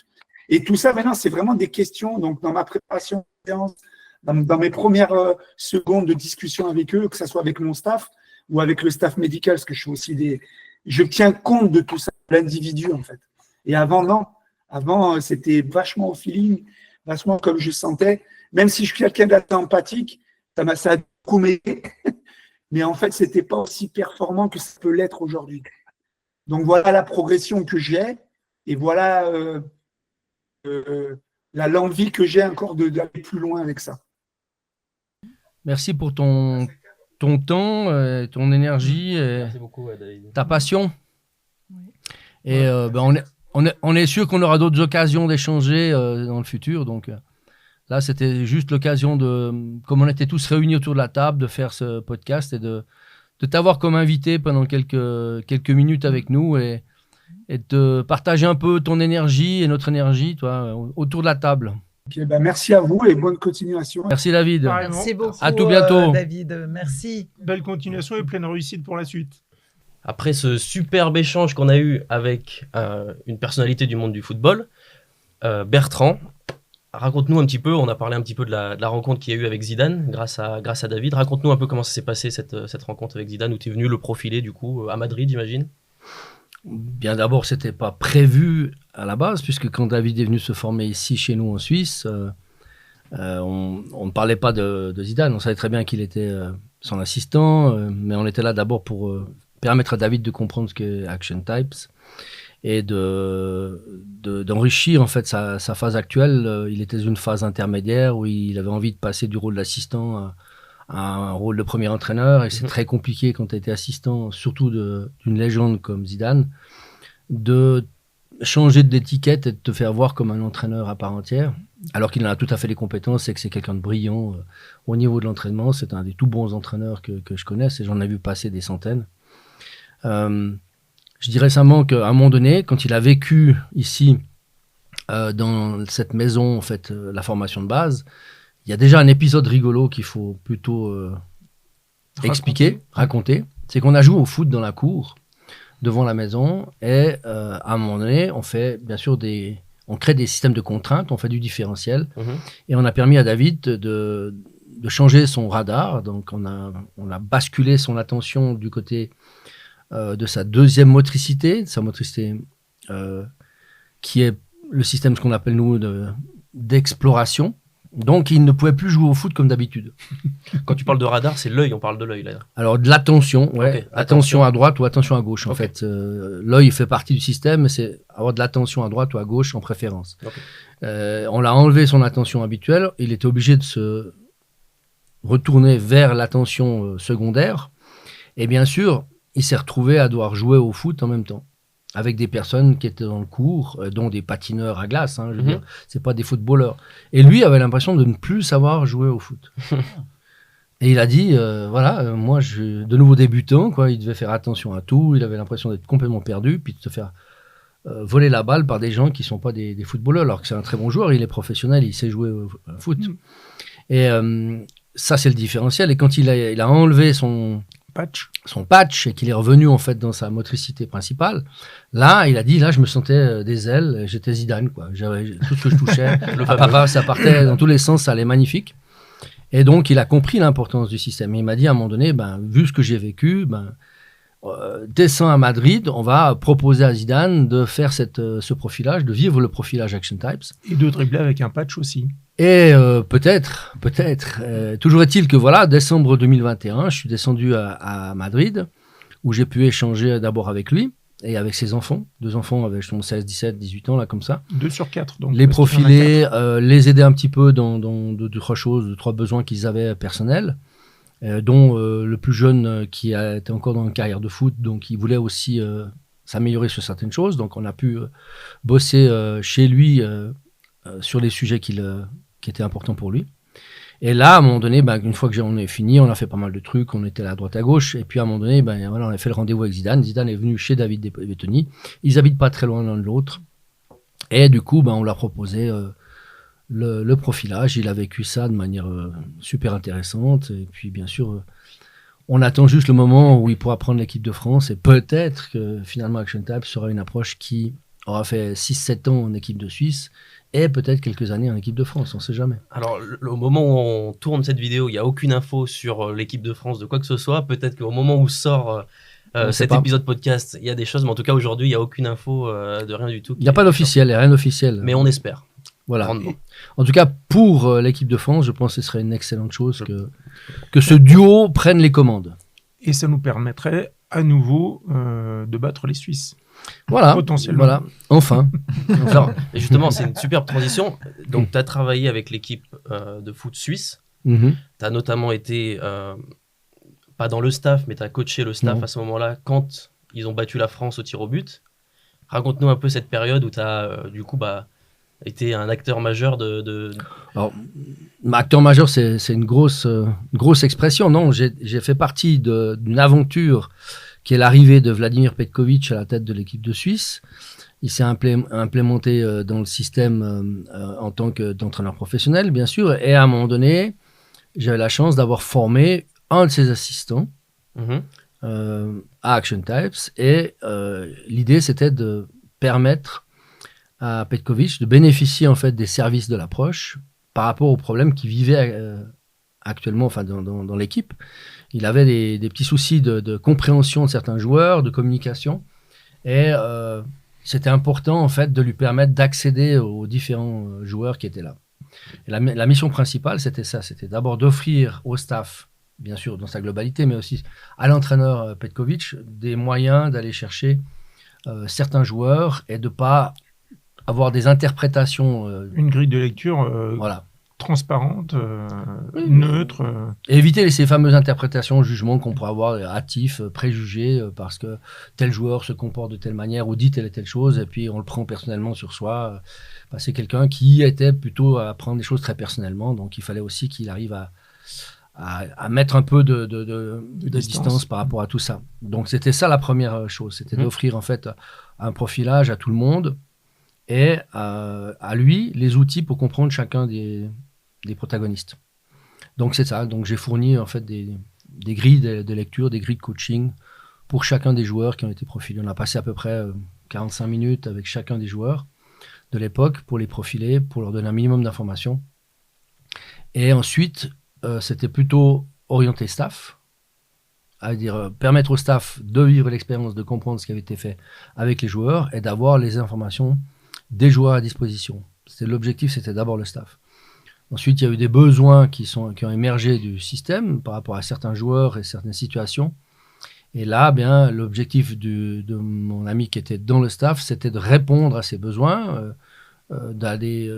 [SPEAKER 3] Et tout ça, maintenant, c'est vraiment des questions. Donc, dans ma préparation, dans mes premières secondes de discussion avec eux, que ce soit avec mon staff ou avec le staff médical, parce que je fais aussi je tiens compte de tout ça, de l'individu, en fait. Et avant, non. Avant, c'était vachement au feeling, vachement comme je sentais. Même si je suis quelqu'un d'assez empathique, ça a beaucoup m'aider. Mais en fait, c'était pas aussi performant que ça peut l'être aujourd'hui. Donc, voilà la progression que j'ai. Et voilà l'envie que j'ai encore d'aller plus loin avec ça.
[SPEAKER 2] Merci pour ton temps, ton énergie,
[SPEAKER 1] Merci beaucoup, David.
[SPEAKER 2] ta passion. Et on est sûr qu'on aura d'autres occasions d'échanger dans le futur. Donc là, c'était juste l'occasion comme on était tous réunis autour de la table, de faire ce podcast et de t'avoir comme invité pendant quelques minutes avec nous et de partager un peu ton énergie et notre énergie, toi, autour de la table.
[SPEAKER 3] Okay, merci à vous et bonne continuation.
[SPEAKER 2] Merci David.
[SPEAKER 5] Merci beaucoup.
[SPEAKER 2] À tout bientôt.
[SPEAKER 5] David, merci.
[SPEAKER 4] Belle continuation et pleine réussite pour la suite.
[SPEAKER 1] Après ce superbe échange qu'on a eu avec une personnalité du monde du football, Bertrand, raconte-nous un petit peu, on a parlé un petit peu de la rencontre qu'il y a eu avec Zidane grâce à David. Raconte-nous un peu comment ça s'est passé cette rencontre avec Zidane, où tu es venu le profiler du coup à Madrid, j'imagine.
[SPEAKER 2] Bien d'abord, c'était pas prévu à la base, puisque quand David est venu se former ici chez nous en Suisse, on ne parlait pas de Zidane. On savait très bien qu'il était son assistant, mais on était là d'abord pour permettre à David de comprendre ce qu'est Action Types et d'enrichir en fait sa phase actuelle. Il était dans une phase intermédiaire où il avait envie de passer du rôle d'assistant à un rôle de premier entraîneur, et c'est très compliqué quand tu as été assistant, surtout d'une légende comme Zidane, de changer d'étiquette et de te faire voir comme un entraîneur à part entière, alors qu'il en a tout à fait les compétences et que c'est quelqu'un de brillant au niveau de l'entraînement. C'est un des tout bons entraîneurs que je connaisse et j'en ai vu passer des centaines. Je dis récemment qu'à un moment donné, quand il a vécu ici, dans cette maison, en fait, la formation de base, il y a déjà un épisode rigolo qu'il faut plutôt raconter. C'est qu'on a joué au foot dans la cour, devant la maison, et à un moment donné, on fait bien sûr on crée des systèmes de contraintes, on fait du différentiel, et on a permis à David de changer son radar. Donc on a basculé son attention du côté de sa deuxième motricité, qui est le système, ce qu'on appelle nous, d'exploration. Donc, il ne pouvait plus jouer au foot comme d'habitude.
[SPEAKER 1] Quand tu parles de radar, c'est l'œil, on parle de l'œil là.
[SPEAKER 2] Alors, de l'attention, ouais.
[SPEAKER 1] Ok,
[SPEAKER 2] Attention à droite ou attention à gauche, en
[SPEAKER 1] Ok.
[SPEAKER 2] fait. L'œil fait partie du système, mais c'est avoir de l'attention à droite ou à gauche en préférence.
[SPEAKER 1] Ok.
[SPEAKER 2] On l'a enlevé son attention habituelle. Il était obligé de se retourner vers l'attention secondaire. Et bien sûr, il s'est retrouvé à devoir jouer au foot en même temps, avec des personnes qui étaient dans le cours, dont des patineurs à glace, je veux dire, c'est pas des footballeurs. Et lui avait l'impression de ne plus savoir jouer au foot. Et il a dit, moi, je de nouveau débutant, quoi, il devait faire attention à tout, il avait l'impression d'être complètement perdu, puis de se faire voler la balle par des gens qui sont pas des footballeurs, alors que c'est un très bon joueur, il est professionnel, il sait jouer au foot. Et ça, c'est le différentiel. Et quand il a enlevé son patch et qu'il est revenu en fait dans sa motricité principale, là il a dit, là je me sentais des ailes, j'étais Zidane, quoi. J'avais tout ce que je touchais, ça partait dans tous les sens, ça allait magnifique. Et donc il a compris l'importance du système. Et il m'a dit à un moment donné, vu ce que j'ai vécu, descends à Madrid, on va proposer à Zidane de faire ce profilage, de vivre le profilage Action Types.
[SPEAKER 4] Et de dribbler avec un patch aussi.
[SPEAKER 2] Et peut-être, toujours est-il que voilà, décembre 2021, je suis descendu à Madrid, où j'ai pu échanger d'abord avec lui et avec ses enfants. 2 enfants avec 16, 17, 18 ans, là, comme ça.
[SPEAKER 4] 2 sur 4. Donc,
[SPEAKER 2] les profiler, les aider un petit peu dans 2-3 choses, 2-3 besoins qu'ils avaient personnels, dont le plus jeune qui était encore dans une carrière de foot, donc il voulait aussi s'améliorer sur certaines choses. Donc on a pu bosser chez lui sur les sujets qui étaient importants pour lui. Et là, à un moment donné, une fois que on est fini, on a fait pas mal de trucs, on était là à droite à gauche, et puis à un moment donné, on a fait le rendez-vous avec Zidane. Zidane est venu chez David Bettoni. Ils habitent pas très loin l'un de l'autre. Et du coup, on leur a proposé le profilage. Il a vécu ça de manière super intéressante. Et puis, bien sûr, on attend juste le moment où il pourra prendre l'équipe de France. Et peut-être que finalement, Action Types sera une approche qui aura fait 6-7 ans en équipe de Suisse et peut-être quelques années en équipe de France, on ne sait jamais.
[SPEAKER 1] Alors, au moment où on tourne cette vidéo, il n'y a aucune info sur l'équipe de France, de quoi que ce soit. Peut-être qu'au moment où sort cet épisode podcast, il y a des choses, mais en tout cas, aujourd'hui, il n'y a aucune info de rien du tout.
[SPEAKER 2] Il n'y a pas d'officiel, il n'y a rien d'officiel.
[SPEAKER 1] Mais on espère.
[SPEAKER 2] Voilà. En tout cas, pour l'équipe de France, je pense que ce serait une excellente chose que ce duo prenne les commandes.
[SPEAKER 4] Et ça nous permettrait à nouveau de battre les Suisses.
[SPEAKER 2] Voilà,
[SPEAKER 4] potentiellement.
[SPEAKER 2] Voilà. Enfin.
[SPEAKER 1] Et justement, c'est une superbe transition. Donc, tu as travaillé avec l'équipe de foot suisse. Tu as notamment été, pas dans le staff, mais tu as coaché le staff à ce moment-là quand ils ont battu la France au tir au but. Raconte-nous un peu cette période où tu as, du coup, été un acteur majeur
[SPEAKER 2] Alors, acteur majeur, c'est une grosse expression. Non, j'ai fait partie d'une aventure qui est l'arrivée de Vladimir Petkovic à la tête de l'équipe de Suisse. Il s'est implémenté dans le système en tant qu'entraîneur professionnel, bien sûr. Et à un moment donné, j'avais la chance d'avoir formé un de ses assistants à Action Types. Et l'idée, c'était de permettre à Petkovic de bénéficier en fait des services de l'approche par rapport aux problèmes qu'il vivait actuellement dans l'équipe. Il avait des petits soucis de compréhension de certains joueurs, de communication, et c'était important en fait de lui permettre d'accéder aux différents joueurs qui étaient là. Et la mission principale, c'était ça, c'était d'abord d'offrir au staff, bien sûr dans sa globalité, mais aussi à l'entraîneur Petkovic, des moyens d'aller chercher certains joueurs et de pas avoir des interprétations.
[SPEAKER 4] Une grille de lecture.
[SPEAKER 2] Voilà.
[SPEAKER 4] Transparente, neutre.
[SPEAKER 2] Et éviter ces fameuses interprétations, jugements qu'on pourrait avoir hâtifs, préjugés, parce que tel joueur se comporte de telle manière ou dit telle et telle chose, et puis on le prend personnellement sur soi. C'est quelqu'un qui était plutôt à prendre des choses très personnellement, donc il fallait aussi qu'il arrive à mettre un peu de distance par rapport à tout ça. Donc c'était ça la première chose, c'était d'offrir en fait un profilage à tout le monde et à lui les outils pour comprendre chacun des protagonistes. Donc c'est ça, donc j'ai fourni en fait des grilles de lecture, des grilles de coaching pour chacun des joueurs qui ont été profilés. On a passé à peu près 45 minutes avec chacun des joueurs de l'époque pour les profiler, pour leur donner un minimum d'informations. Et ensuite, c'était plutôt orienté staff, à dire permettre au staff de vivre l'expérience, de comprendre ce qui avait été fait avec les joueurs et d'avoir les informations des joueurs à disposition. L'objectif, c'était d'abord le staff. Ensuite, il y a eu des besoins qui ont émergé du système par rapport à certains joueurs et certaines situations. Et là, bien, l'objectif de mon ami qui était dans le staff, c'était de répondre à ces besoins, d'aller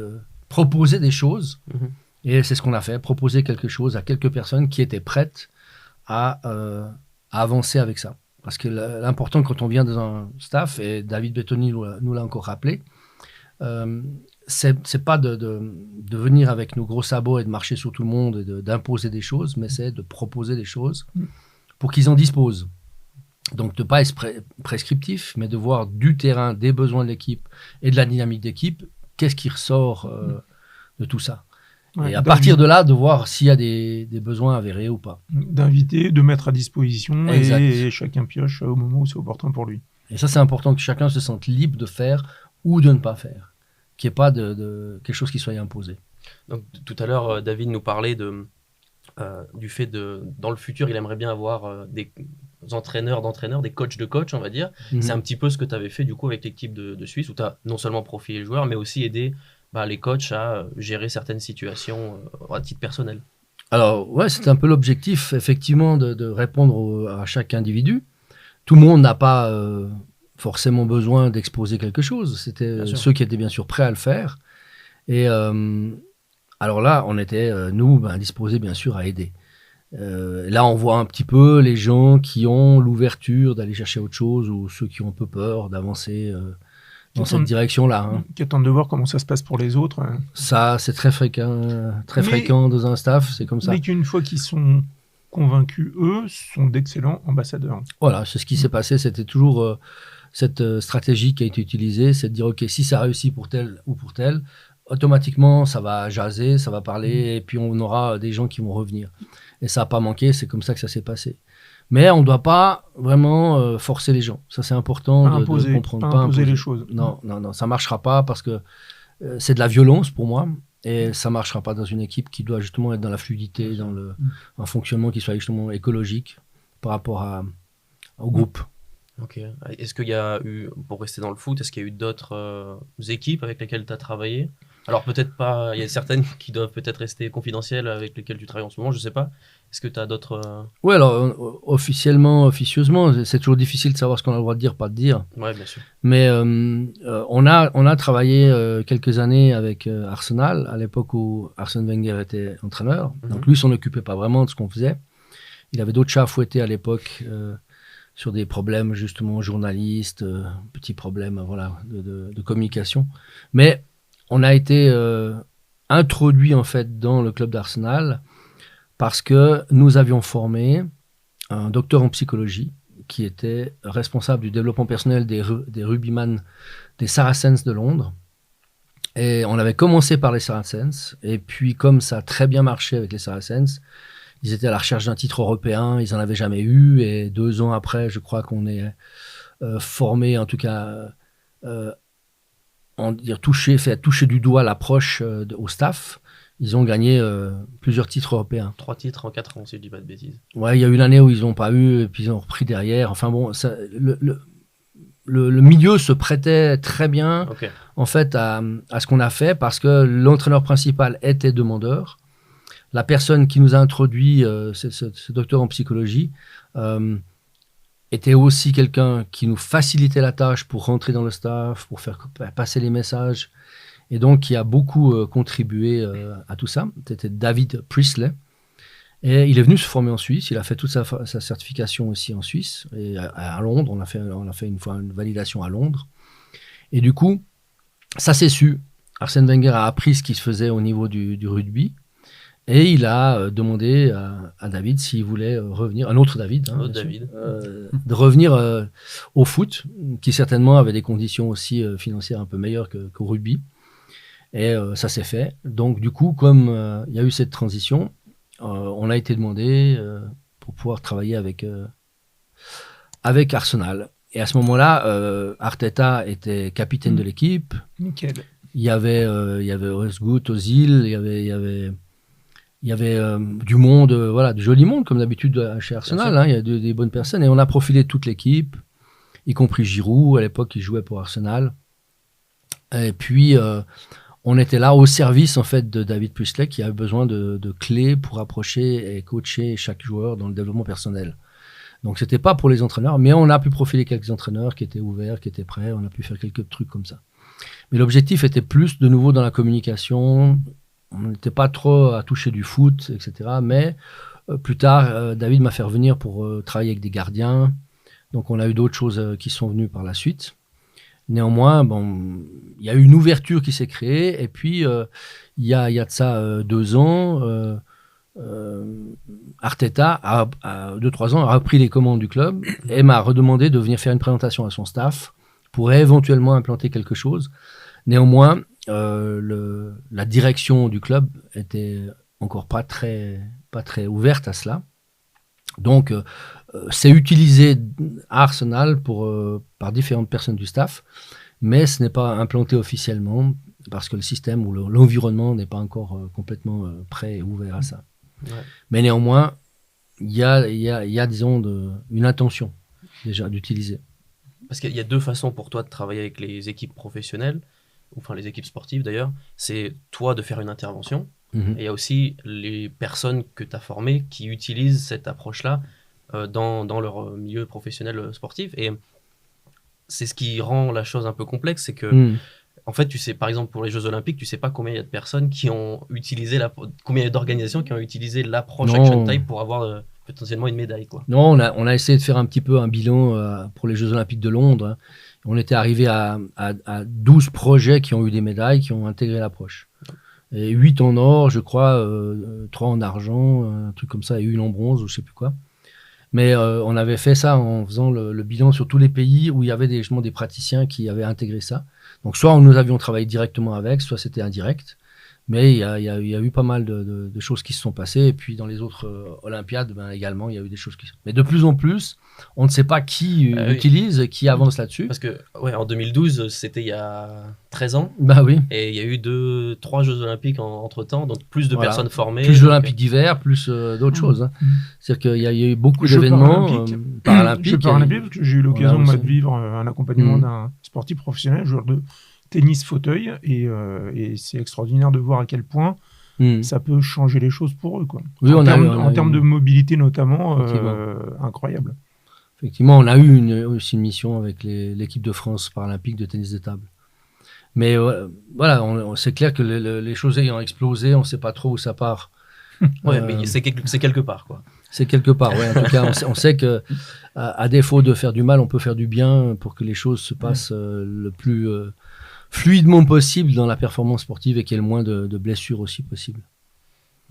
[SPEAKER 2] proposer des choses.
[SPEAKER 1] Mhm.
[SPEAKER 2] Et c'est ce qu'on a fait, proposer quelque chose à quelques personnes qui étaient prêtes à avancer avec ça. Parce que l'important quand on vient dans un staff, et David Bettoni nous l'a encore rappelé, c'est pas de venir avec nos gros sabots et de marcher sur tout le monde et d'imposer des choses, mais c'est de proposer des choses pour qu'ils en disposent. Donc, de ne pas être prescriptif, mais de voir du terrain, des besoins de l'équipe et de la dynamique d'équipe, qu'est-ce qui ressort de tout ça.
[SPEAKER 4] Ouais,
[SPEAKER 2] et à partir de là, de voir s'il y a des besoins avérés ou pas.
[SPEAKER 4] D'inviter, de mettre à disposition,
[SPEAKER 2] Exact.
[SPEAKER 4] et chacun pioche au moment où c'est opportun pour lui.
[SPEAKER 2] Et ça, c'est important que chacun se sente libre de faire ou de ne pas faire. Qu'il n'y ait pas de quelque chose qui soit imposé.
[SPEAKER 1] Donc, tout à l'heure, David nous parlait du fait dans le futur, il aimerait bien avoir des entraîneurs d'entraîneurs, des coachs de coachs, on va dire. C'est un petit peu ce que tu avais fait du coup avec l'équipe de Suisse, où tu as non seulement profilé les joueurs, mais aussi aidé les coachs à gérer certaines situations à titre personnel.
[SPEAKER 2] Alors, ouais, c'est un peu l'objectif, effectivement, de répondre à chaque individu. Tout le monde n'a pas forcément besoin d'exposer quelque chose. C'était ceux qui étaient bien sûr prêts à le faire. Et alors là, on était, nous, disposés bien sûr à aider. Là, on voit un petit peu les gens qui ont l'ouverture d'aller chercher autre chose ou ceux qui ont un peu peur d'avancer dans cette direction-là. Hein.
[SPEAKER 4] Qui attendent de voir comment ça se passe pour les autres. Hein.
[SPEAKER 2] Ça, c'est très fréquent dans un staff, c'est comme ça.
[SPEAKER 4] Mais qu'une fois qu'ils sont convaincus, eux, sont d'excellents ambassadeurs.
[SPEAKER 2] Voilà, c'est ce qui s'est passé. C'était toujours cette stratégie qui a été utilisée, c'est de dire, OK, si ça réussit pour tel ou pour tel, automatiquement, ça va jaser, ça va parler, et puis on aura des gens qui vont revenir. Et ça n'a pas manqué, c'est comme ça que ça s'est passé. Mais on ne doit pas vraiment forcer les gens. Ça, c'est important de comprendre.
[SPEAKER 4] Pas imposer les choses.
[SPEAKER 2] Non, ça ne marchera pas parce que c'est de la violence pour moi. Et ça ne marchera pas dans une équipe qui doit justement être dans la fluidité, dans un fonctionnement qui soit justement écologique par rapport au groupe.
[SPEAKER 1] Ok. Est-ce qu'il y a eu, pour rester dans le foot, est-ce qu'il y a eu d'autres équipes avec lesquelles tu as travaillé ? Alors peut-être pas, il y a certaines qui doivent peut-être rester confidentielles avec lesquelles tu travailles en ce moment, je ne sais pas. Est-ce que tu as d'autres...
[SPEAKER 2] Oui, alors officieusement, c'est toujours difficile de savoir ce qu'on a le droit de dire, pas de dire.
[SPEAKER 1] Oui, bien sûr.
[SPEAKER 2] Mais on a travaillé quelques années avec Arsenal, à l'époque où Arsène Wenger était entraîneur. Donc lui, s'en occupait pas vraiment de ce qu'on faisait. Il avait d'autres chats à fouetter à l'époque sur des problèmes justement journalistes, petits problèmes de communication. Mais on a été introduit en fait dans le club d'Arsenal parce que nous avions formé un docteur en psychologie qui était responsable du développement personnel des rugbyman des Saracens de Londres. Et on avait commencé par les Saracens, et puis comme ça a très bien marché avec les Saracens, ils étaient à la recherche d'un titre européen, ils n'en avaient jamais eu, et 2 ans après, je crois qu'on est formé, en tout cas, toucher du doigt l'approche au staff. Ils ont gagné plusieurs titres européens.
[SPEAKER 1] 3 titres en 4 ans, si je ne dis pas de bêtises.
[SPEAKER 2] Ouais, il y a eu l'année où ils n'ont pas eu, et puis ils ont repris derrière. Enfin bon, le milieu se prêtait très bien en fait à ce qu'on a fait parce que l'entraîneur principal était demandeur. La personne qui nous a introduit, ce docteur en psychologie, était aussi quelqu'un qui nous facilitait la tâche pour rentrer dans le staff, pour faire passer les messages. Et donc, qui a beaucoup contribué à tout ça. C'était David Priestley. Et il est venu se former en Suisse. Il a fait toute sa certification aussi en Suisse. Et à Londres, on a fait une fois une validation à Londres. Et du coup, ça s'est su. Arsène Wenger a appris ce qui se faisait au niveau du rugby. Et il a demandé à David s'il voulait revenir, un autre David, de revenir au foot, qui certainement avait des conditions aussi financières un peu meilleures qu'au rugby. Et ça s'est fait. Donc du coup, comme il y a eu cette transition, on a été demandé pour pouvoir travailler avec Arsenal. Et à ce moment-là, Arteta était capitaine de l'équipe.
[SPEAKER 4] Nickel.
[SPEAKER 2] Il y avait Osgood, Ozil, il y avait du monde, du joli monde, comme d'habitude chez Arsenal. Hein, il y a des bonnes personnes. Et on a profilé toute l'équipe, y compris Giroud. À l'époque, il jouait pour Arsenal. Et puis, on était là au service en fait de David Priestley qui avait besoin de clés pour approcher et coacher chaque joueur dans le développement personnel. Donc c'était pas pour les entraîneurs, mais on a pu profiler quelques entraîneurs qui étaient ouverts, qui étaient prêts, on a pu faire quelques trucs comme ça. Mais l'objectif était plus de nouveau dans la communication, on n'était pas trop à toucher du foot, etc. Mais plus tard, David m'a fait revenir pour travailler avec des gardiens, donc on a eu d'autres choses qui sont venues par la suite. Néanmoins, bon, il y a eu une ouverture qui s'est créée, et puis il y a de ça 2 ans, Arteta, à 2-3 ans, a repris les commandes du club et m'a redemandé de venir faire une présentation à son staff pour éventuellement implanter quelque chose. Néanmoins, la direction du club était encore pas très ouverte à cela. Donc, c'est utilisé à Arsenal par différentes personnes du staff, mais ce n'est pas implanté officiellement parce que le système ou l'environnement n'est pas encore complètement prêt et ouvert à ça. Ouais. Mais néanmoins, il y a disons, une intention déjà d'utiliser.
[SPEAKER 1] Parce qu'il y a 2 façons pour toi de travailler avec les équipes professionnelles, enfin les équipes sportives d'ailleurs. C'est toi de faire une intervention, et il y a aussi les personnes que tu as formées qui utilisent cette approche-là dans leur milieu professionnel sportif. Et c'est ce qui rend la chose un peu complexe, c'est que en fait, tu sais, par exemple, pour les Jeux Olympiques, tu sais pas combien il y a de personnes qui ont utilisé combien il y a d'organisations qui ont utilisé l'approche Action Type pour avoir potentiellement une médaille, quoi.
[SPEAKER 2] Non, on a essayé de faire un petit peu un bilan pour les Jeux Olympiques de Londres. Hein. On était arrivé à 12 projets qui ont eu des médailles, qui ont intégré l'approche. Et 8 en or, je crois, 3 en argent, un truc comme ça, et 1 en bronze, ou je sais plus quoi. Mais on avait fait ça en faisant le bilan sur tous les pays où il y avait justement des praticiens qui avaient intégré ça. Donc soit nous avions travaillé directement avec, soit c'était indirect. Mais il y a eu pas mal de choses qui se sont passées. Et puis dans les autres Olympiades, également, il y a eu des choses qui... Mais de plus en plus, on ne sait pas qui utilise, qui avance là-dessus.
[SPEAKER 1] Parce que en 2012, c'était il y a 13 ans.
[SPEAKER 2] Bah oui.
[SPEAKER 1] Et il y a eu 2-3 Jeux Olympiques entre-temps, donc plus de personnes formées.
[SPEAKER 2] Plus Olympiques d'hiver, plus d'autres choses. Hein. C'est-à-dire qu'il y a eu beaucoup d'événements paralympiques.
[SPEAKER 4] Jeux paralympiques, parce que j'ai eu l'occasion de vivre un accompagnement d'un sportif professionnel, joueur de tennis fauteuil, et c'est extraordinaire de voir à quel point ça peut changer les choses pour eux, quoi. Oui, en termes de mobilité notamment, incroyable.
[SPEAKER 2] Effectivement, on a eu aussi une mission avec l'équipe de France paralympique de tennis de table. Mais voilà, c'est clair que les choses ayant explosé, on ne sait pas trop où ça part.
[SPEAKER 1] Ouais, mais c'est quelque part, quoi.
[SPEAKER 2] C'est quelque part, ouais. En tout cas, on sait que à défaut de faire du mal, on peut faire du bien pour que les choses se passent le plus fluidement possible dans la performance sportive et qu'il y ait le moins de blessures aussi possible.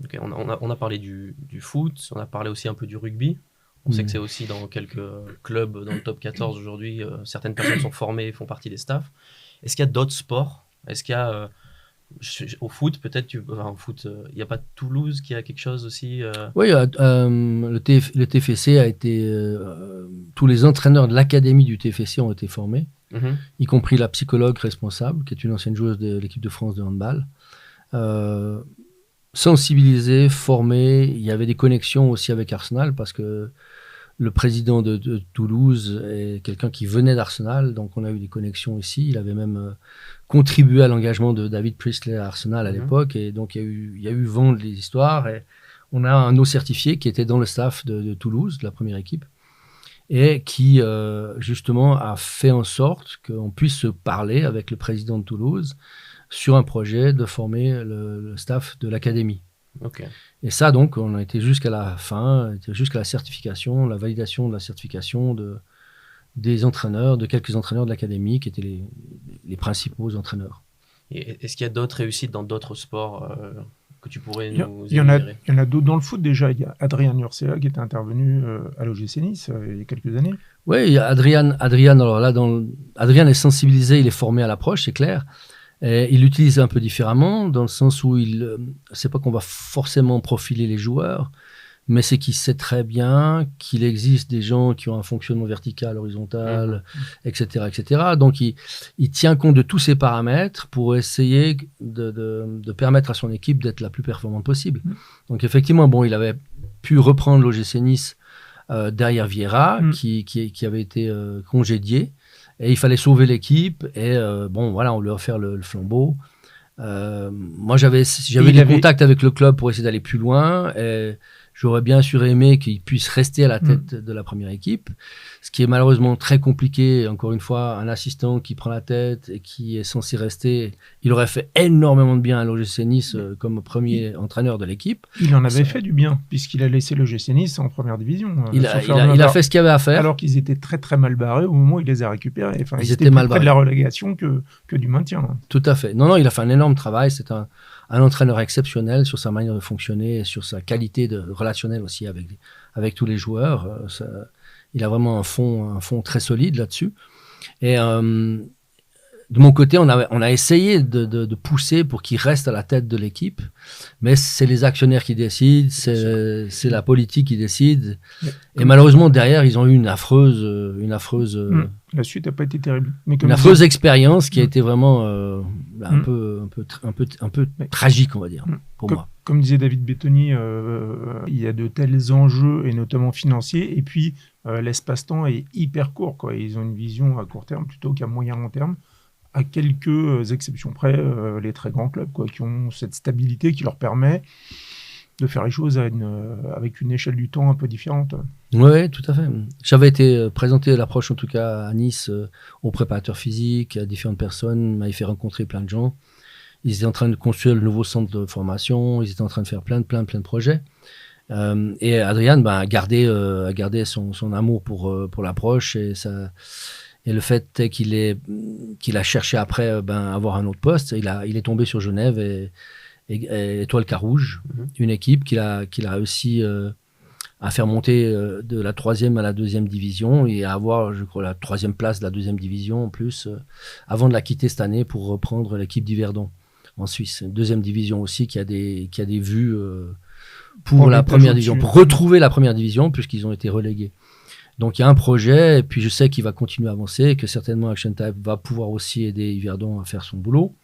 [SPEAKER 1] Okay, on a parlé du foot, on a parlé aussi un peu du rugby. On sait que c'est aussi dans quelques clubs dans le top 14 aujourd'hui, certaines personnes sont formées et font partie des staffs. Est-ce qu'il y a d'autres sports ? Est-ce qu'il y a au foot peut-être au foot, il n'y a pas Toulouse qui a quelque chose aussi
[SPEAKER 2] Oui, le TFC a été... tous les entraîneurs de l'académie du TFC ont été formés, y compris la psychologue responsable, qui est une ancienne joueuse de l'équipe de France de handball. Sensibilisés, formés, il y avait des connexions aussi avec Arsenal, parce que le président de Toulouse est quelqu'un qui venait d'Arsenal, donc on a eu des connexions ici. Il avait même contribué à l'engagement de David Priestley à Arsenal à l'époque, et donc il y a eu vent de l'histoire. Et on a un eau certifié qui était dans le staff de Toulouse, de la première équipe, et qui justement a fait en sorte qu'on puisse se parler avec le président de Toulouse sur un projet de former le staff de l'académie.
[SPEAKER 1] Okay.
[SPEAKER 2] Et ça, donc, on a été jusqu'à la fin, jusqu'à la certification, la validation de la certification des entraîneurs, de quelques entraîneurs de l'académie qui étaient les principaux entraîneurs.
[SPEAKER 1] Et est-ce qu'il y a d'autres réussites dans d'autres sports que tu pourrais nous
[SPEAKER 4] Il y en a d'autres dans le foot déjà. Il y a Adrien Urcea qui était intervenu à l'OGC Nice il y a quelques années.
[SPEAKER 2] Oui, Adrien, alors là, Adrien est sensibilisé, il est formé à l'approche, c'est clair. Et il l'utilise un peu différemment, dans le sens où c'est pas qu'on va forcément profiler les joueurs, mais c'est qu'il sait très bien qu'il existe des gens qui ont un fonctionnement vertical, horizontal, etc., etc. Donc, il tient compte de tous ces paramètres pour essayer de permettre à son équipe d'être la plus performante possible. Donc, effectivement, bon, il avait pu reprendre l'OGC Nice derrière Vieira, qui avait été congédié. Et il fallait sauver l'équipe, et bon, voilà, on lui a offert le flambeau. Moi, j'avais des contacts avec le club pour essayer d'aller plus loin. Et j'aurais bien sûr aimé qu'il puisse rester à la tête de la première équipe, ce qui est malheureusement très compliqué. Encore une fois, un assistant qui prend la tête et qui est censé rester, il aurait fait énormément de bien à l'OGC Nice comme premier entraîneur de l'équipe.
[SPEAKER 4] Il en avait fait du bien, puisqu'il a laissé l'OGC Nice en première division.
[SPEAKER 2] Il a fait ce qu'il y avait à faire.
[SPEAKER 4] Alors qu'ils étaient très très mal barrés au moment où il les a récupérés. Enfin,
[SPEAKER 2] ils étaient mal
[SPEAKER 4] plus près de la relégation que du maintien.
[SPEAKER 2] Tout à fait. Non, il a fait un énorme travail. C'est un entraîneur exceptionnel sur sa manière de fonctionner et sur sa qualité relationnelle aussi avec tous les joueurs. Il a vraiment un fond très solide là-dessus. Et de mon côté, on a essayé de pousser pour qu'il reste à la tête de l'équipe, mais c'est les actionnaires qui décident, c'est la politique qui décide. Et malheureusement, derrière, ils ont eu une affreuse
[SPEAKER 4] la suite n'a pas été terrible.
[SPEAKER 2] Mais une affreuse expérience qui a été vraiment un peu tragique, on va dire, pour moi.
[SPEAKER 4] Comme disait David Bettoni, il y a de tels enjeux, et notamment financiers, et puis l'espace-temps est hyper court, quoi. Ils ont une vision à court terme plutôt qu'à moyen-long terme, à quelques exceptions près, les très grands clubs, quoi, qui ont cette stabilité qui leur permet de faire les choses avec une échelle du temps un peu différente.
[SPEAKER 2] Oui, tout à fait. J'avais été présenté l'approche, en tout cas à Nice, aux préparateurs physiques, à différentes personnes, m'avaient fait rencontrer plein de gens. Ils étaient en train de construire le nouveau centre de formation, ils étaient en train de faire plein de projets. Et Adrian a gardé son amour pour l'approche et le fait qu'il a cherché après avoir un autre poste. Il est tombé sur Genève et Étoile Carouge, une équipe qu'il a réussi à faire monter de la 3e à la 2e division et à avoir, je crois, la 3e place de la 2e division en plus, avant de la quitter cette année pour reprendre l'équipe d'Yverdon en Suisse. Une 2e division aussi qui a des vues pour la première division, pour retrouver la première division puisqu'ils ont été relégués. Donc il y a un projet et puis je sais qu'il va continuer à avancer et que certainement Action Type va pouvoir aussi aider Yverdon à faire son boulot.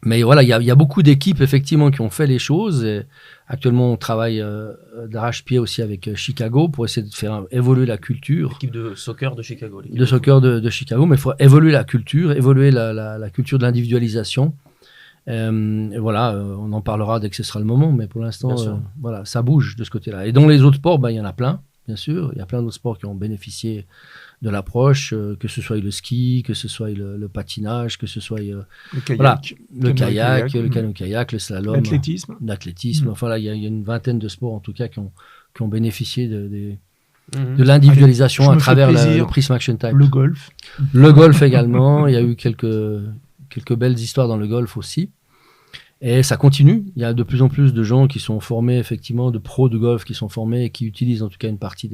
[SPEAKER 2] Mais voilà, il y a beaucoup d'équipes effectivement qui ont fait les choses. Et actuellement, on travaille d'arrache-pied aussi avec Chicago pour essayer de faire évoluer la culture.
[SPEAKER 1] L'équipe de soccer de Chicago.
[SPEAKER 2] De soccer de Chicago, mais il faut évoluer la culture, évoluer la culture de l'individualisation. Et voilà, on en parlera dès que ce sera le moment, mais pour l'instant, voilà, ça bouge de ce côté-là. Et dans les autres sports, il y en a plein, bien sûr. Il y a plein d'autres sports qui ont bénéficié de l'approche, que ce soit le ski, que ce soit le patinage, que ce soit le kayak, le canoë-kayak, le slalom, l'athlétisme. Enfin là, il y a une vingtaine de sports en tout cas qui ont bénéficié de l'individualisation à travers le Prism Action Type. Le golf également. Il y a eu quelques belles histoires dans le golf aussi. Et ça continue. Il y a de plus en plus de gens qui sont formés, effectivement, de pros de golf qui sont formés et qui utilisent en tout cas une partie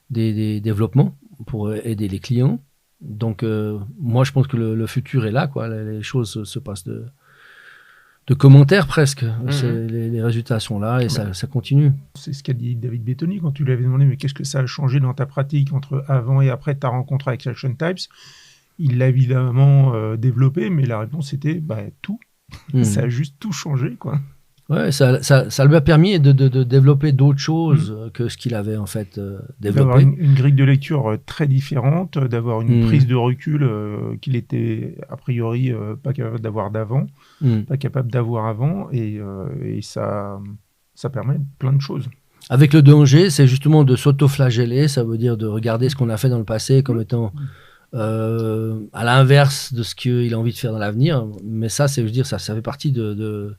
[SPEAKER 2] des développements pour aider les clients. Donc, moi, je pense que le futur est là, quoi. Les choses se passent de commentaires presque. Les résultats sont là et ça continue.
[SPEAKER 4] C'est ce qu'a dit David Bettoni quand tu lui avais demandé mais qu'est-ce que ça a changé dans ta pratique entre avant et après ta rencontre avec Action Types. Il l'a évidemment développé, mais la réponse était tout. Ça a juste tout changé, quoi.
[SPEAKER 2] Ouais, ça lui a permis de développer d'autres choses que ce qu'il avait en fait développé.
[SPEAKER 4] D'avoir une grille de lecture très différente, d'avoir une prise de recul qu'il était a priori pas capable d'avoir avant, et ça permet plein de choses.
[SPEAKER 2] Avec le danger, c'est justement de s'auto-flageller, ça veut dire de regarder ce qu'on a fait dans le passé comme étant à l'inverse de ce qu'il a envie de faire dans l'avenir. Mais ça, c'est, je veux dire, ça fait partie de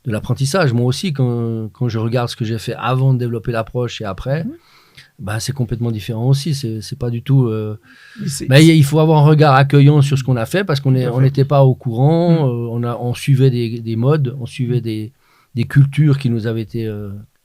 [SPEAKER 2] l'apprentissage. Moi aussi, quand je regarde ce que j'ai fait avant de développer l'approche et après, c'est complètement différent aussi. C'est pas du tout... Mais il faut avoir un regard accueillant sur ce qu'on a fait parce qu'on n'était pas au courant. On suivait des modes, on suivait des cultures qui nous avaient été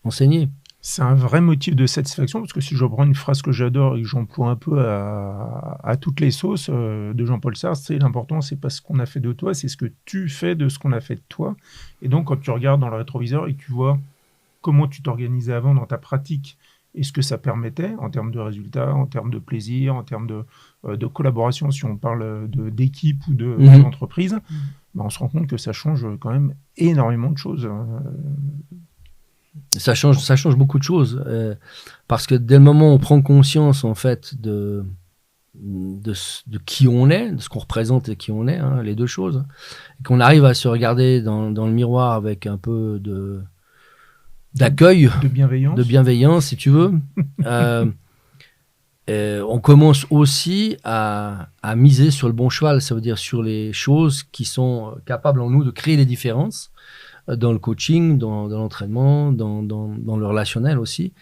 [SPEAKER 2] enseignées.
[SPEAKER 4] C'est un vrai motif de satisfaction, parce que si je reprends une phrase que j'adore et que j'emploie un peu à toutes les sauces de Jean-Paul Sartre, c'est l'important, c'est pas ce qu'on a fait de toi, c'est ce que tu fais de ce qu'on a fait de toi. Et donc, quand tu regardes dans le rétroviseur et que tu vois comment tu t'organisais avant dans ta pratique et ce que ça permettait en termes de résultats, en termes de plaisir, en termes de collaboration, si on parle d'équipe ou d'entreprise, on se rend compte que ça change quand même énormément de choses.
[SPEAKER 2] Ça change beaucoup de choses parce que dès le moment où on prend conscience en fait de de qui on est, de ce qu'on représente et qui on est, hein, les deux choses. Et qu'on arrive à se regarder dans le miroir avec un peu d'accueil, de bienveillance, si tu veux. On commence aussi à miser sur le bon cheval, ça veut dire sur les choses qui sont capables en nous de créer des différences dans le coaching, dans l'entraînement, dans le relationnel aussi.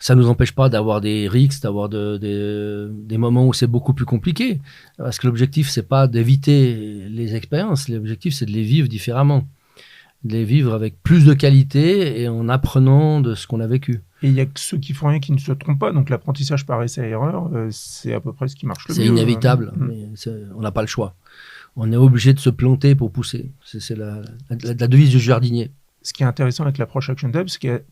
[SPEAKER 2] Ça ne nous empêche pas d'avoir des risques, d'avoir des moments où c'est beaucoup plus compliqué. Parce que l'objectif, c'est pas d'éviter les expériences. L'objectif, c'est de les vivre différemment. De les vivre avec plus de qualité et en apprenant de ce qu'on a vécu.
[SPEAKER 4] Et il y a que ceux qui font rien qui ne se trompent pas. Donc l'apprentissage par essai-erreur, c'est à peu près ce qui marche le mieux.
[SPEAKER 2] C'est inévitable. Mais on n'a pas le choix. On est obligé de se planter pour pousser. C'est la devise du jardinier.
[SPEAKER 4] Ce qui est intéressant avec l'approche Action Type, c'est qu'elle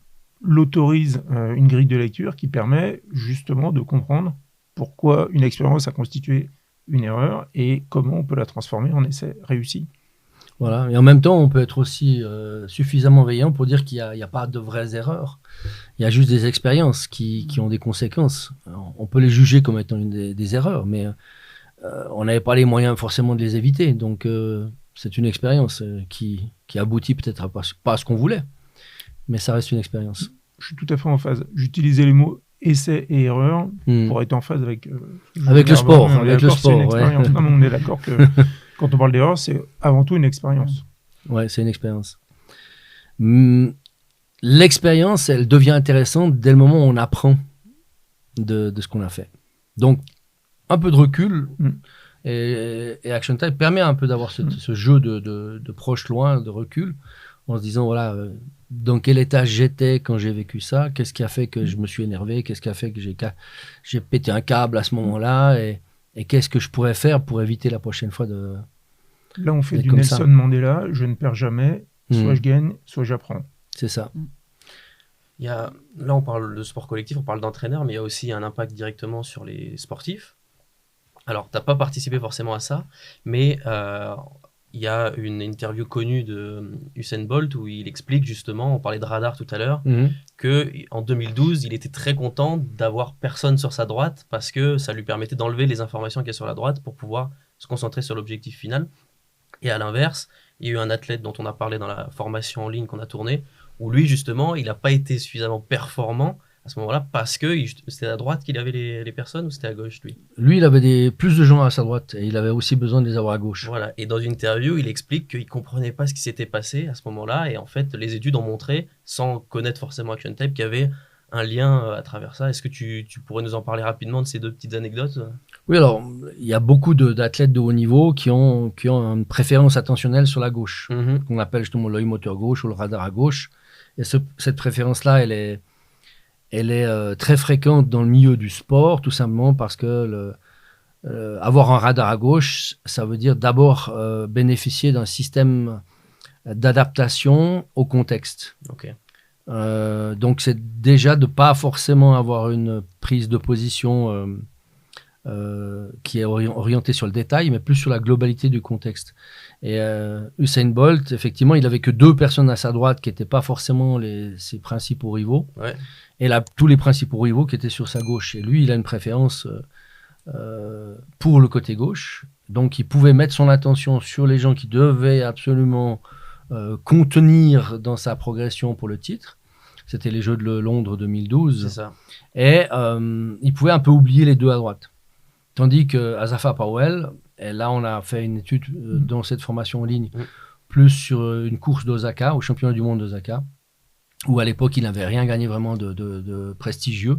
[SPEAKER 4] autorise une grille de lecture qui permet justement de comprendre pourquoi une expérience a constitué une erreur et comment on peut la transformer en essai réussi.
[SPEAKER 2] Voilà. Et en même temps, on peut être aussi suffisamment veillant pour dire qu'il n'y a pas de vraies erreurs. Il y a juste des expériences qui ont des conséquences. Alors, on peut les juger comme étant des erreurs, mais on n'avait pas les moyens forcément de les éviter. Donc, c'est une expérience qui aboutit peut-être pas à ce qu'on voulait. Mais ça reste une expérience.
[SPEAKER 4] Je suis tout à fait en phase. J'utilisais les mots essai et erreur pour être en phase avec...
[SPEAKER 2] avec le sport. Avec le sport,
[SPEAKER 4] ouais. Non, on est d'accord que quand on parle d'erreur, c'est avant tout une expérience.
[SPEAKER 2] Ouais, c'est une expérience. L'expérience, elle devient intéressante dès le moment où on apprend de ce qu'on a fait. Donc, un peu de recul et Action Type permet un peu d'avoir ce jeu de proche loin, de recul, en se disant, voilà, dans quel état j'étais quand j'ai vécu ça, qu'est-ce qui a fait que je me suis énervé, qu'est-ce qui a fait que j'ai pété un câble à ce moment-là, et qu'est-ce que je pourrais faire pour éviter la prochaine fois de...
[SPEAKER 4] Là, on fait du Nelson Mandela, je ne perds jamais, soit je gagne, soit j'apprends.
[SPEAKER 2] C'est ça.
[SPEAKER 1] Là, on parle de sport collectif, on parle d'entraîneur, mais il y a aussi un impact directement sur les sportifs. Alors, tu n'as pas participé forcément à ça, mais il y a une interview connue de Usain Bolt où il explique justement, on parlait de radar tout à l'heure, qu'en 2012, il était très content d'avoir personne sur sa droite parce que ça lui permettait d'enlever les informations qu'il y a sur la droite pour pouvoir se concentrer sur l'objectif final. Et à l'inverse, il y a eu un athlète dont on a parlé dans la formation en ligne qu'on a tournée, où lui, justement, il n'a pas été suffisamment performant à ce moment-là parce que c'était à droite qu'il avait les personnes ou c'était à gauche, lui?
[SPEAKER 2] Lui, il avait plus de gens à sa droite et il avait aussi besoin de les avoir à gauche.
[SPEAKER 1] Voilà. Et dans une interview, il explique qu'il ne comprenait pas ce qui s'était passé à ce moment-là. Et en fait, les études ont montré, sans connaître forcément Action Type, qu'il y avait un lien à travers ça. Est-ce que tu pourrais nous en parler rapidement de ces deux petites anecdotes?
[SPEAKER 2] Oui, alors, il y a beaucoup d'athlètes de haut niveau qui ont une préférence attentionnelle sur la gauche, qu'on appelle justement l'œil moteur gauche ou le radar à gauche. Et cette préférence-là, elle est très fréquente dans le milieu du sport, tout simplement parce que avoir un radar à gauche, ça veut dire d'abord bénéficier d'un système d'adaptation au contexte.
[SPEAKER 1] Okay.
[SPEAKER 2] Donc c'est déjà de ne pas forcément avoir une prise de position qui est orientée sur le détail, mais plus sur la globalité du contexte. Et Usain Bolt, effectivement, il n'avait que 2 personnes à sa droite qui n'étaient pas forcément ses principaux rivaux.
[SPEAKER 1] Ouais.
[SPEAKER 2] Et là, tous les principaux rivaux qui étaient sur sa gauche. Et lui, il a une préférence pour le côté gauche. Donc, il pouvait mettre son attention sur les gens qui devaient absolument contenir dans sa progression pour le titre. C'était les Jeux de Londres 2012.
[SPEAKER 1] C'est ça.
[SPEAKER 2] Et il pouvait un peu oublier les 2 à droite. Tandis que Asafa Powell, et là, on a fait une étude dans cette formation en ligne, plus sur une course d'Osaka, au championnat du monde d'Osaka, où à l'époque, il n'avait rien gagné vraiment de prestigieux.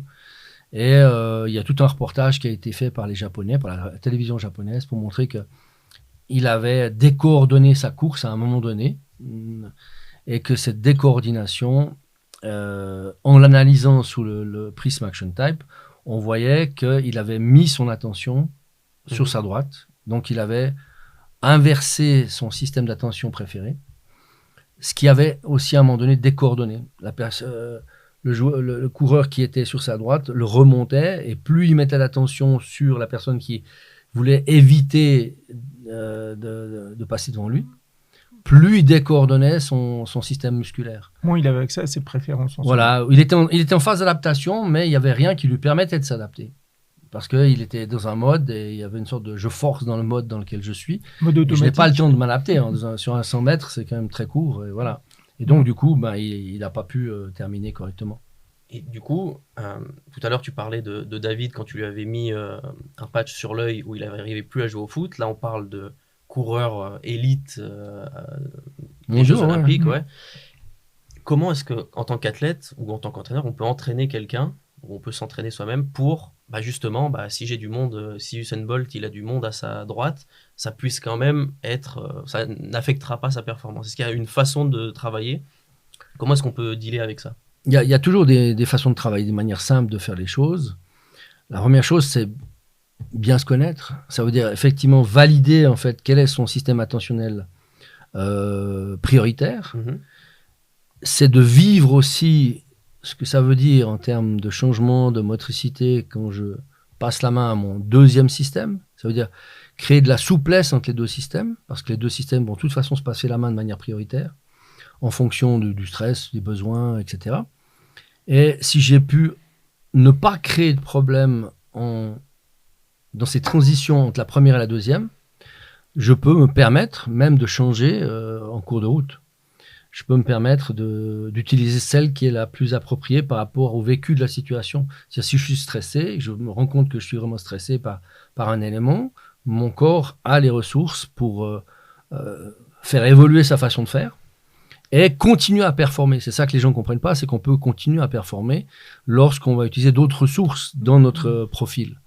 [SPEAKER 2] Et il y a tout un reportage qui a été fait par les Japonais, par la télévision japonaise, pour montrer qu'il avait décoordonné sa course à un moment donné, et que cette décoordination, en l'analysant sous le prisme Action Type, on voyait qu'il avait mis son attention sur sa droite. Donc, il avait inversé son système d'attention préféré, ce qui avait aussi à un moment donné décoordonné. Le coureur qui était sur sa droite le remontait, et plus il mettait l'attention sur la personne qui voulait éviter de passer devant lui, plus il décoordonnait son système musculaire.
[SPEAKER 4] Moi, il avait accès à ses préférences.
[SPEAKER 2] Voilà, il était en phase d'adaptation, mais il n'y avait rien qui lui permettait de s'adapter. parce qu'il était dans un mode et il y avait une sorte de je force dans le mode dans lequel je suis.
[SPEAKER 4] Mode
[SPEAKER 2] Et
[SPEAKER 4] automatique.
[SPEAKER 2] je n'ai pas le temps de m'adapter. Sur un 100 mètres, c'est quand même très court. Et voilà. Et donc, du coup, il n'a pas pu terminer correctement.
[SPEAKER 1] Et du coup, tout à l'heure, tu parlais de David quand tu lui avais mis un patch sur l'œil où il n'arrivait plus à jouer au foot. Là, on parle de coureur élite des Jeux Olympiques. Ouais. Comment est-ce que, en tant qu'athlète ou en tant qu'entraîneur, on peut entraîner quelqu'un, ou on peut s'entraîner soi-même pour, justement, si j'ai du monde, si Usain Bolt, il a du monde à sa droite, ça puisse quand même être, ça n'affectera pas sa performance. Est-ce qu'il y a une façon de travailler? Comment est-ce qu'on peut dealer avec ça?
[SPEAKER 2] Il y a toujours des façons de travailler, des manières simples de faire les choses. La première chose, c'est bien se connaître. Ça veut dire effectivement valider en fait quel est son système attentionnel prioritaire. C'est de vivre aussi ce que ça veut dire en termes de changement de motricité quand je passe la main à mon deuxième système. Ça veut dire créer de la souplesse entre les deux systèmes, parce que les deux systèmes vont de toute façon se passer la main de manière prioritaire, en fonction du stress, des besoins, etc. Et si j'ai pu ne pas créer de problème dans ces transitions entre la première et la deuxième, je peux me permettre même de changer en cours de route. Je peux me permettre d'utiliser celle qui est la plus appropriée par rapport au vécu de la situation. C'est-à-dire, si je suis stressé et que je me rends compte que je suis vraiment stressé par un élément, mon corps a les ressources pour faire évoluer sa façon de faire et continuer à performer. C'est ça que les gens ne comprennent pas, c'est qu'on peut continuer à performer lorsqu'on va utiliser d'autres ressources dans notre profil.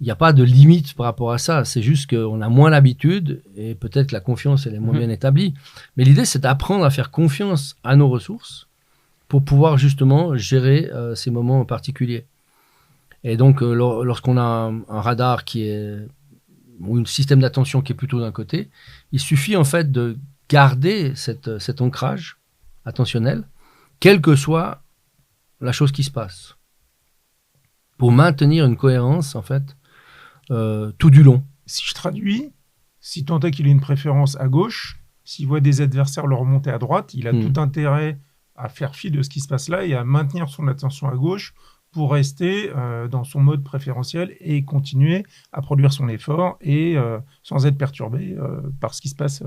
[SPEAKER 2] Il n'y a pas de limite par rapport à ça. C'est juste qu'on a moins l'habitude et peut-être que la confiance, elle est moins bien établie. Mais l'idée, c'est d'apprendre à faire confiance à nos ressources pour pouvoir justement gérer ces moments particuliers. Et donc, lorsqu'on a un radar ou un système d'attention qui est plutôt d'un côté, il suffit en fait de garder cet ancrage attentionnel, quelle que soit la chose qui se passe, pour maintenir une cohérence en fait tout du long.
[SPEAKER 4] Si je traduis, si tant est qu'il ait une préférence à gauche, s'il voit des adversaires le remonter à droite, il a tout intérêt à faire fi de ce qui se passe là et à maintenir son attention à gauche pour rester dans son mode préférentiel et continuer à produire son effort et sans être perturbé par ce qui se passe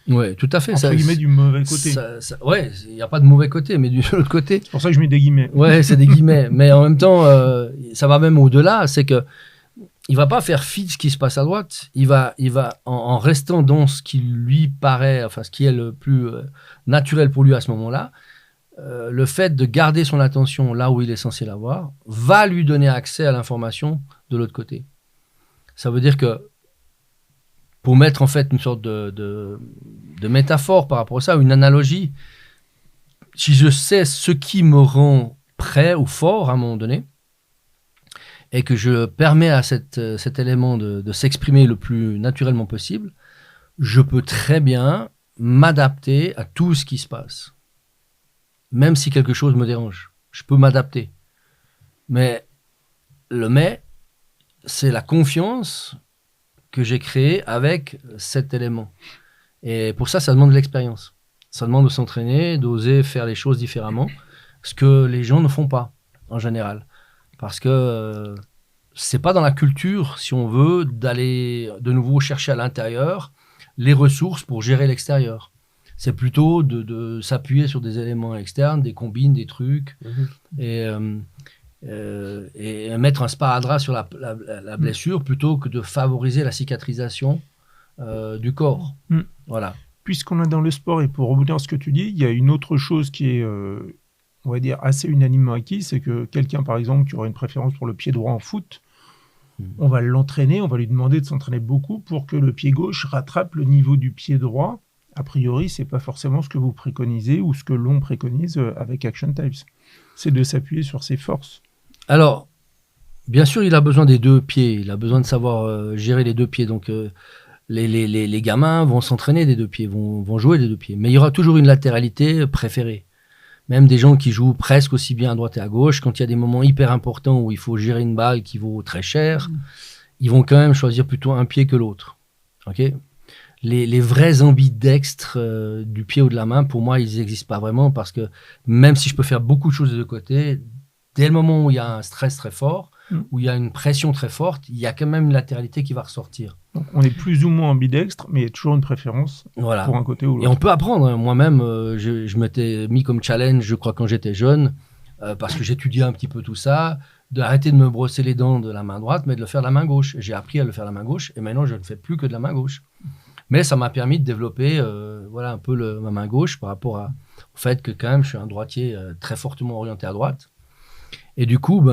[SPEAKER 2] Oui, tout à fait.
[SPEAKER 4] entre guillemets du mauvais côté.
[SPEAKER 2] Oui, il n'y a pas de mauvais côté, mais de l'autre côté...
[SPEAKER 4] C'est pour ça que je mets des guillemets.
[SPEAKER 2] Oui, c'est des guillemets. Mais en même temps, ça va même au-delà, c'est que il va pas faire fi de ce qui se passe à droite. Il va en restant dans ce qui lui paraît, enfin ce qui est le plus naturel pour lui à ce moment-là. Le fait de garder son attention là où il est censé l'avoir va lui donner accès à l'information de l'autre côté. Ça veut dire que pour mettre en fait une sorte de métaphore par rapport à ça, une analogie, si je sais ce qui me rend prêt ou fort à un moment donné, et que je permets à cet élément de s'exprimer le plus naturellement possible, je peux très bien m'adapter à tout ce qui se passe. Même si quelque chose me dérange, je peux m'adapter. Mais c'est la confiance que j'ai créée avec cet élément. Et pour ça demande de l'expérience. Ça demande de s'entraîner, d'oser faire les choses différemment, ce que les gens ne font pas, en général. Parce que c'est pas dans la culture, si on veut, d'aller de nouveau chercher à l'intérieur les ressources pour gérer l'extérieur. C'est plutôt de s'appuyer sur des éléments externes, des combines, des trucs, et mettre un sparadrap sur la blessure plutôt que de favoriser la cicatrisation du corps. Voilà.
[SPEAKER 4] Puisqu'on est dans le sport, et pour rebondir sur ce que tu dis, il y a une autre chose qui est, on va dire, assez unanimement acquise, c'est que quelqu'un, par exemple, qui aura une préférence pour le pied droit en foot, on va l'entraîner, on va lui demander de s'entraîner beaucoup pour que le pied gauche rattrape le niveau du pied droit. A priori, ce n'est pas forcément ce que vous préconisez ou ce que l'on préconise avec Action Types. C'est de s'appuyer sur ses forces.
[SPEAKER 2] Alors, bien sûr, il a besoin des deux pieds. Il a besoin de savoir gérer les deux pieds. Donc, les gamins vont s'entraîner des deux pieds, vont jouer des deux pieds. Mais il y aura toujours une latéralité préférée. Même des gens qui jouent presque aussi bien à droite et à gauche, quand il y a des moments hyper importants où il faut gérer une balle qui vaut très cher, ils vont quand même choisir plutôt un pied que l'autre. Okay ? Les vrais ambidextres du pied ou de la main, pour moi, ils n'existent pas vraiment parce que même si je peux faire beaucoup de choses de deux côtés, dès le moment où il y a un stress très fort, où il y a une pression très forte, il y a quand même une latéralité qui va ressortir.
[SPEAKER 4] Donc, on est plus ou moins ambidextre, mais il y a toujours une préférence
[SPEAKER 2] Voilà.
[SPEAKER 4] pour un côté ou
[SPEAKER 2] Et
[SPEAKER 4] l'autre.
[SPEAKER 2] on peut apprendre. Hein. Moi-même, je m'étais mis comme challenge, je crois, quand j'étais jeune, parce que j'étudiais un petit peu tout ça, d'arrêter de me brosser les dents de la main droite, mais de le faire de la main gauche. J'ai appris à le faire de la main gauche, et maintenant, je ne fais plus que de la main gauche. Mais ça m'a permis de développer un peu ma main gauche par rapport au fait que quand même, je suis un droitier très fortement orienté à droite. Et du coup,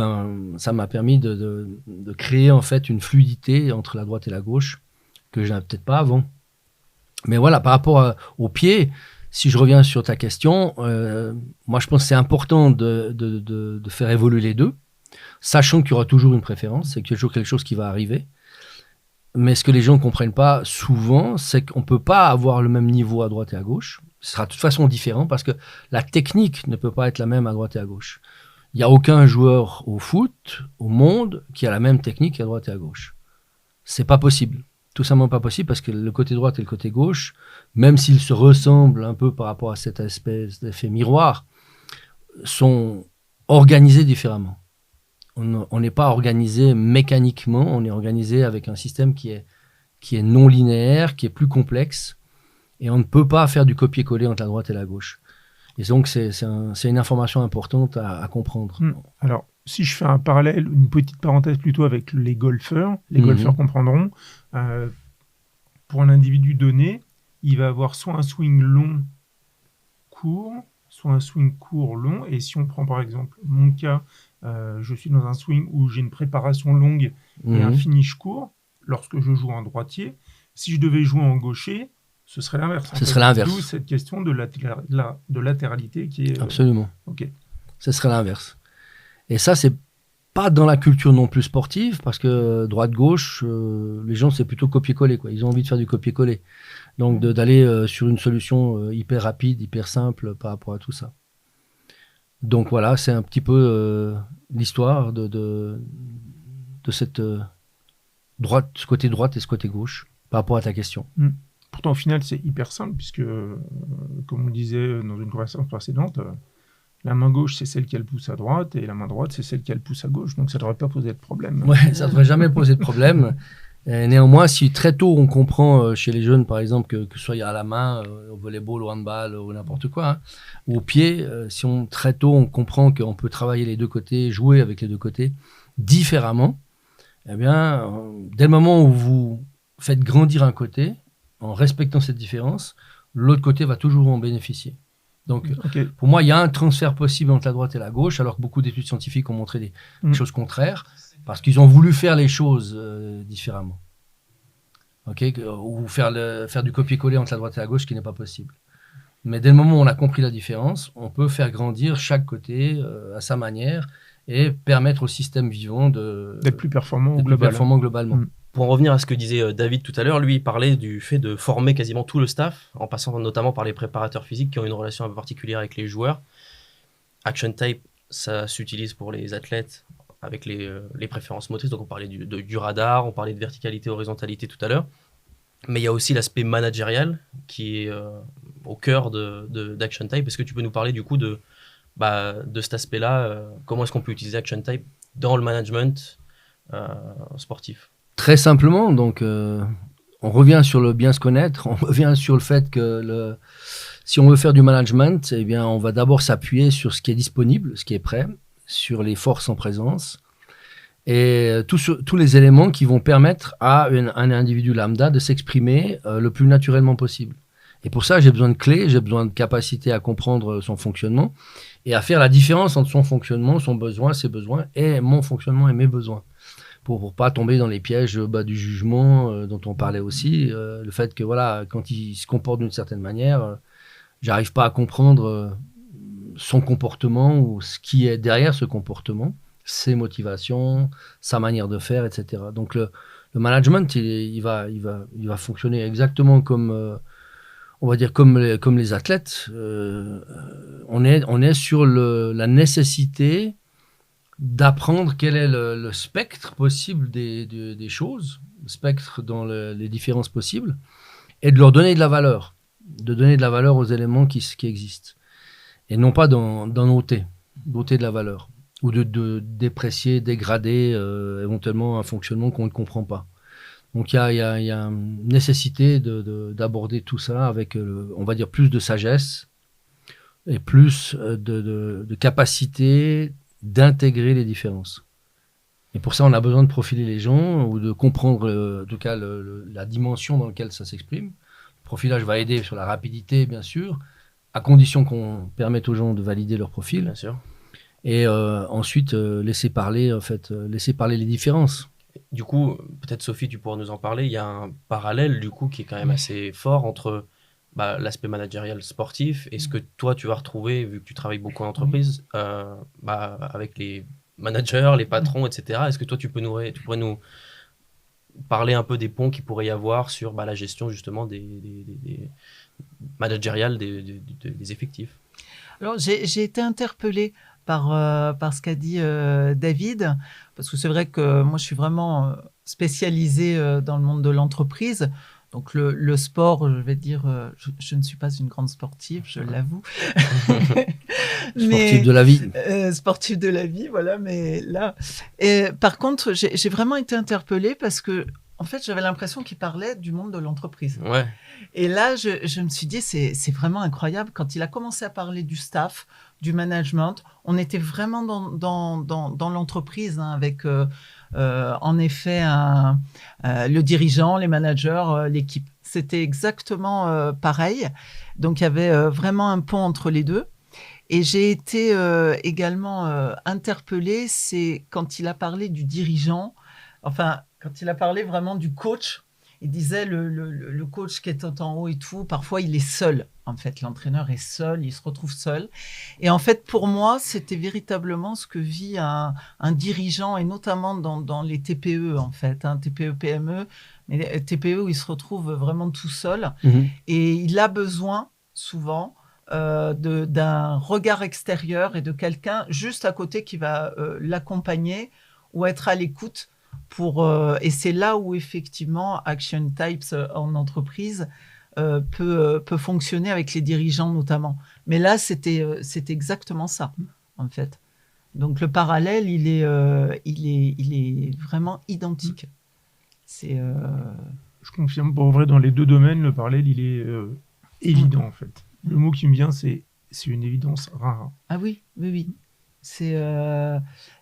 [SPEAKER 2] ça m'a permis de créer en fait une fluidité entre la droite et la gauche que je n'avais peut-être pas avant. Mais voilà, par rapport au pied, si je reviens sur ta question, moi je pense que c'est important de faire évoluer les deux, sachant qu'il y aura toujours une préférence, c'est qu'il y a toujours quelque chose qui va arriver. Mais ce que les gens ne comprennent pas souvent, c'est qu'on ne peut pas avoir le même niveau à droite et à gauche. Ce sera de toute façon différent parce que la technique ne peut pas être la même à droite et à gauche. Il n'y a aucun joueur au foot, au monde, qui a la même technique à droite et à gauche. C'est pas possible. Tout simplement pas possible parce que le côté droit et le côté gauche, même s'ils se ressemblent un peu par rapport à cette espèce d'effet miroir, sont organisés différemment. On n'est pas organisé mécaniquement, on est organisé avec un système qui est non linéaire, qui est plus complexe, et on ne peut pas faire du copier-coller entre la droite et la gauche. Et donc, c'est une information importante à comprendre.
[SPEAKER 4] Alors, si je fais un parallèle, une petite parenthèse plutôt avec les golfeurs comprendront, pour un individu donné, il va avoir soit un swing long, court, soit un swing court, long, et si on prend par exemple mon cas, je suis dans un swing où j'ai une préparation longue et un finish court. Lorsque je joue en droitier, si je devais jouer en gaucher, ce serait l'inverse.
[SPEAKER 2] Ce serait l'inverse.
[SPEAKER 4] D'où cette question de latéralité qui est...
[SPEAKER 2] Absolument.
[SPEAKER 4] Ok.
[SPEAKER 2] Ce serait l'inverse. Et ça, c'est pas dans la culture non plus sportive, parce que droite-gauche, les gens, c'est plutôt copier-coller, quoi. Ils ont envie de faire du copier-coller. Donc, d'aller sur une solution hyper rapide, hyper simple par rapport à tout ça. Donc voilà, c'est un petit peu l'histoire de cette ce côté droite et ce côté gauche par rapport à ta question.
[SPEAKER 4] Pourtant, au final, c'est hyper simple puisque, comme on disait dans une conversation précédente, la main gauche, c'est celle qui a le pouce à droite et la main droite, c'est celle qui a le pouce à gauche. Donc, ça ne devrait pas poser de problème.
[SPEAKER 2] Oui, ça ne devrait jamais poser de problème. Néanmoins, si très tôt on comprend chez les jeunes, par exemple, que ce soit à la main, au volleyball, au handball ou n'importe quoi, hein, ou au pied, si très tôt on comprend qu'on peut travailler les deux côtés, jouer avec les deux côtés différemment, eh bien, dès le moment où vous faites grandir un côté, en respectant cette différence, l'autre côté va toujours en bénéficier. Donc, pour moi, il y a un transfert possible entre la droite et la gauche, alors que beaucoup d'études scientifiques ont montré des choses contraires, parce qu'ils ont voulu faire les choses différemment. Ou faire du copier-coller entre la droite et la gauche, ce qui n'est pas possible. Mais dès le moment où on a compris la différence, on peut faire grandir chaque côté à sa manière et permettre au système vivant d'être
[SPEAKER 4] plus performant
[SPEAKER 2] globalement.
[SPEAKER 1] Pour en revenir à ce que disait David tout à l'heure, lui, il parlait du fait de former quasiment tout le staff, en passant notamment par les préparateurs physiques qui ont une relation un peu particulière avec les joueurs. Action Type, ça s'utilise pour les athlètes avec les préférences motrices. Donc on parlait du radar, on parlait de verticalité, horizontalité tout à l'heure. Mais il y a aussi l'aspect managérial qui est au cœur d'Action Type. Est-ce que tu peux nous parler du coup de cet aspect-là, comment est-ce qu'on peut utiliser Action Type dans le management sportif?
[SPEAKER 2] Très simplement, donc on revient sur le bien se connaître, on revient sur le fait que si on veut faire du management, eh bien, on va d'abord s'appuyer sur ce qui est disponible, ce qui est prêt, sur les forces en présence et tous les éléments qui vont permettre à un individu lambda de s'exprimer le plus naturellement possible. Et pour ça, j'ai besoin de clés, j'ai besoin de capacité à comprendre son fonctionnement et à faire la différence entre son fonctionnement, son besoin, ses besoins et mon fonctionnement et mes besoins. Pour pas tomber dans les pièges du jugement dont on parlait aussi, le fait que voilà, quand il se comporte d'une certaine manière, j'arrive pas à comprendre son comportement ou ce qui est derrière ce comportement, ses motivations, sa manière de faire, etc. Donc le management, il va fonctionner exactement comme on va dire comme les athlètes. On est sur la nécessité d'apprendre quel est le spectre possible des choses, le spectre dans les différences possibles, et de leur donner de la valeur, aux éléments qui existent, et non pas d'en ôter de la valeur. ou de déprécier, dégrader éventuellement un fonctionnement qu'on ne comprend pas. Donc il y a une nécessité d'aborder tout ça avec, on va dire, plus de sagesse et plus de capacité d'intégrer les différences. Et pour ça, on a besoin de profiler les gens ou de comprendre, en tout cas, la dimension dans laquelle ça s'exprime. Le profilage va aider sur la rapidité, bien sûr, à condition qu'on permette aux gens de valider leur profil.
[SPEAKER 1] Bien sûr.
[SPEAKER 2] Et ensuite, laisser parler les différences.
[SPEAKER 1] Du coup, peut-être Sophie, tu pourras nous en parler. Il y a un parallèle du coup qui est quand même assez fort entre l'aspect managérial sportif et ce que toi tu vas retrouver, vu que tu travailles beaucoup en entreprise, avec les managers, les patrons, etc. Est-ce que toi tu pourrais nous parler un peu des ponts qu'il pourrait y avoir sur la gestion justement des managériales des effectifs?
[SPEAKER 5] Alors, j'ai été interpellée par ce qu'a dit David, parce que c'est vrai que moi, je suis vraiment spécialisée dans le monde de l'entreprise. Donc, le sport, je vais dire, je ne suis pas une grande sportive, je l'avoue.
[SPEAKER 2] Sportif de la vie.
[SPEAKER 5] Sportive de la vie, voilà, mais là... Et, par contre, j'ai vraiment été interpellée parce que, en fait, j'avais l'impression qu'il parlait du monde de l'entreprise.
[SPEAKER 1] Ouais.
[SPEAKER 5] Et là, je me suis dit, c'est vraiment incroyable. Quand il a commencé à parler du staff, du management, on était vraiment dans l'entreprise, hein, avec en effet le dirigeant, les managers, l'équipe. C'était exactement pareil. Donc, il y avait vraiment un pont entre les deux. Et j'ai été également interpellée, c'est quand il a parlé du dirigeant, enfin, quand il a parlé vraiment du coach. Il disait le coach qui est tout en haut et tout, parfois il est seul. En fait, l'entraîneur est seul, il se retrouve seul. Et en fait, pour moi, c'était véritablement ce que vit un dirigeant, et notamment dans les TPE, en fait, TPE, PME. Mais les TPE, où il se retrouve vraiment tout seul. Et il a besoin, souvent, d'un regard extérieur et de quelqu'un juste à côté qui va l'accompagner ou être à l'écoute. Et c'est là où effectivement Action Types en entreprise peut fonctionner avec les dirigeants notamment. Mais là, c'était exactement ça, en fait. Donc le parallèle, il est vraiment identique.
[SPEAKER 4] Je confirme, pour vrai, dans les deux domaines, le parallèle, il est évident, en fait. Le mot qui me vient, c'est une évidence rare.
[SPEAKER 5] Ah oui.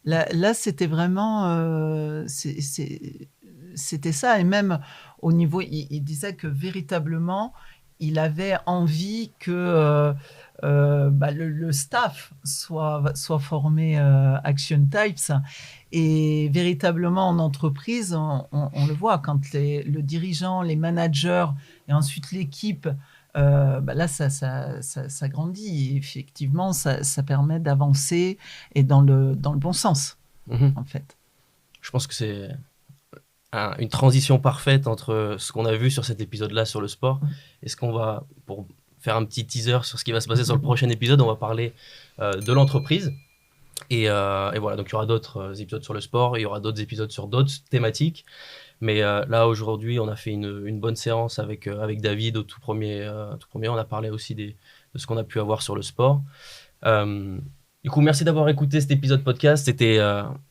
[SPEAKER 5] Là, c'était vraiment... c'était ça. Et même au niveau... Il disait que véritablement, il avait envie que le staff soit formé Action Types. Et véritablement, en entreprise, on le voit, quand le dirigeant, les managers et ensuite l'équipe... là, ça grandit. Et effectivement, ça permet d'avancer et dans le bon sens, en fait.
[SPEAKER 1] Je pense que c'est une transition parfaite entre ce qu'on a vu sur cet épisode-là sur le sport et ce qu'on va, pour faire un petit teaser sur ce qui va se passer sur le prochain épisode, on va parler de l'entreprise. Et voilà, donc il y aura d'autres épisodes sur le sport, il y aura d'autres épisodes sur d'autres thématiques. Mais là, aujourd'hui, on a fait une bonne séance avec David au tout premier. On a parlé aussi de ce qu'on a pu avoir sur le sport. Du coup, merci d'avoir écouté cet épisode podcast. C'était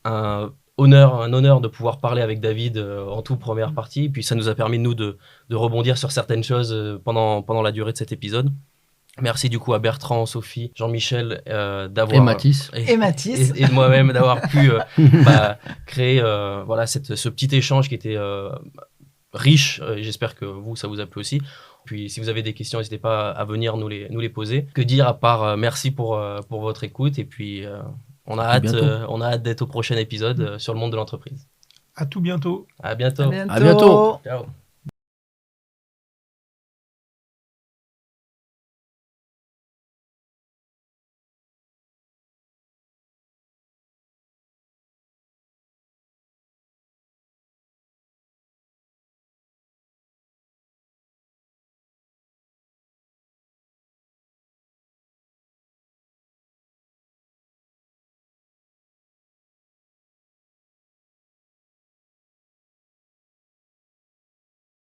[SPEAKER 1] un honneur de pouvoir parler avec David en toute première partie. Puis ça nous a permis, nous, de rebondir sur certaines choses pendant la durée de cet épisode. Merci du coup à Bertrand, Sophie, Jean-Michel d'avoir...
[SPEAKER 2] Et Mathis.
[SPEAKER 5] Et Mathis.
[SPEAKER 1] Et moi-même d'avoir pu créer ce petit échange qui était riche. J'espère que ça vous a plu aussi. Puis si vous avez des questions, n'hésitez pas à venir nous les poser. Que dire à part merci pour votre écoute. Et puis on a hâte d'être au prochain épisode sur le monde de l'entreprise.
[SPEAKER 4] À tout bientôt.
[SPEAKER 1] À bientôt.
[SPEAKER 2] À bientôt.
[SPEAKER 1] Ciao.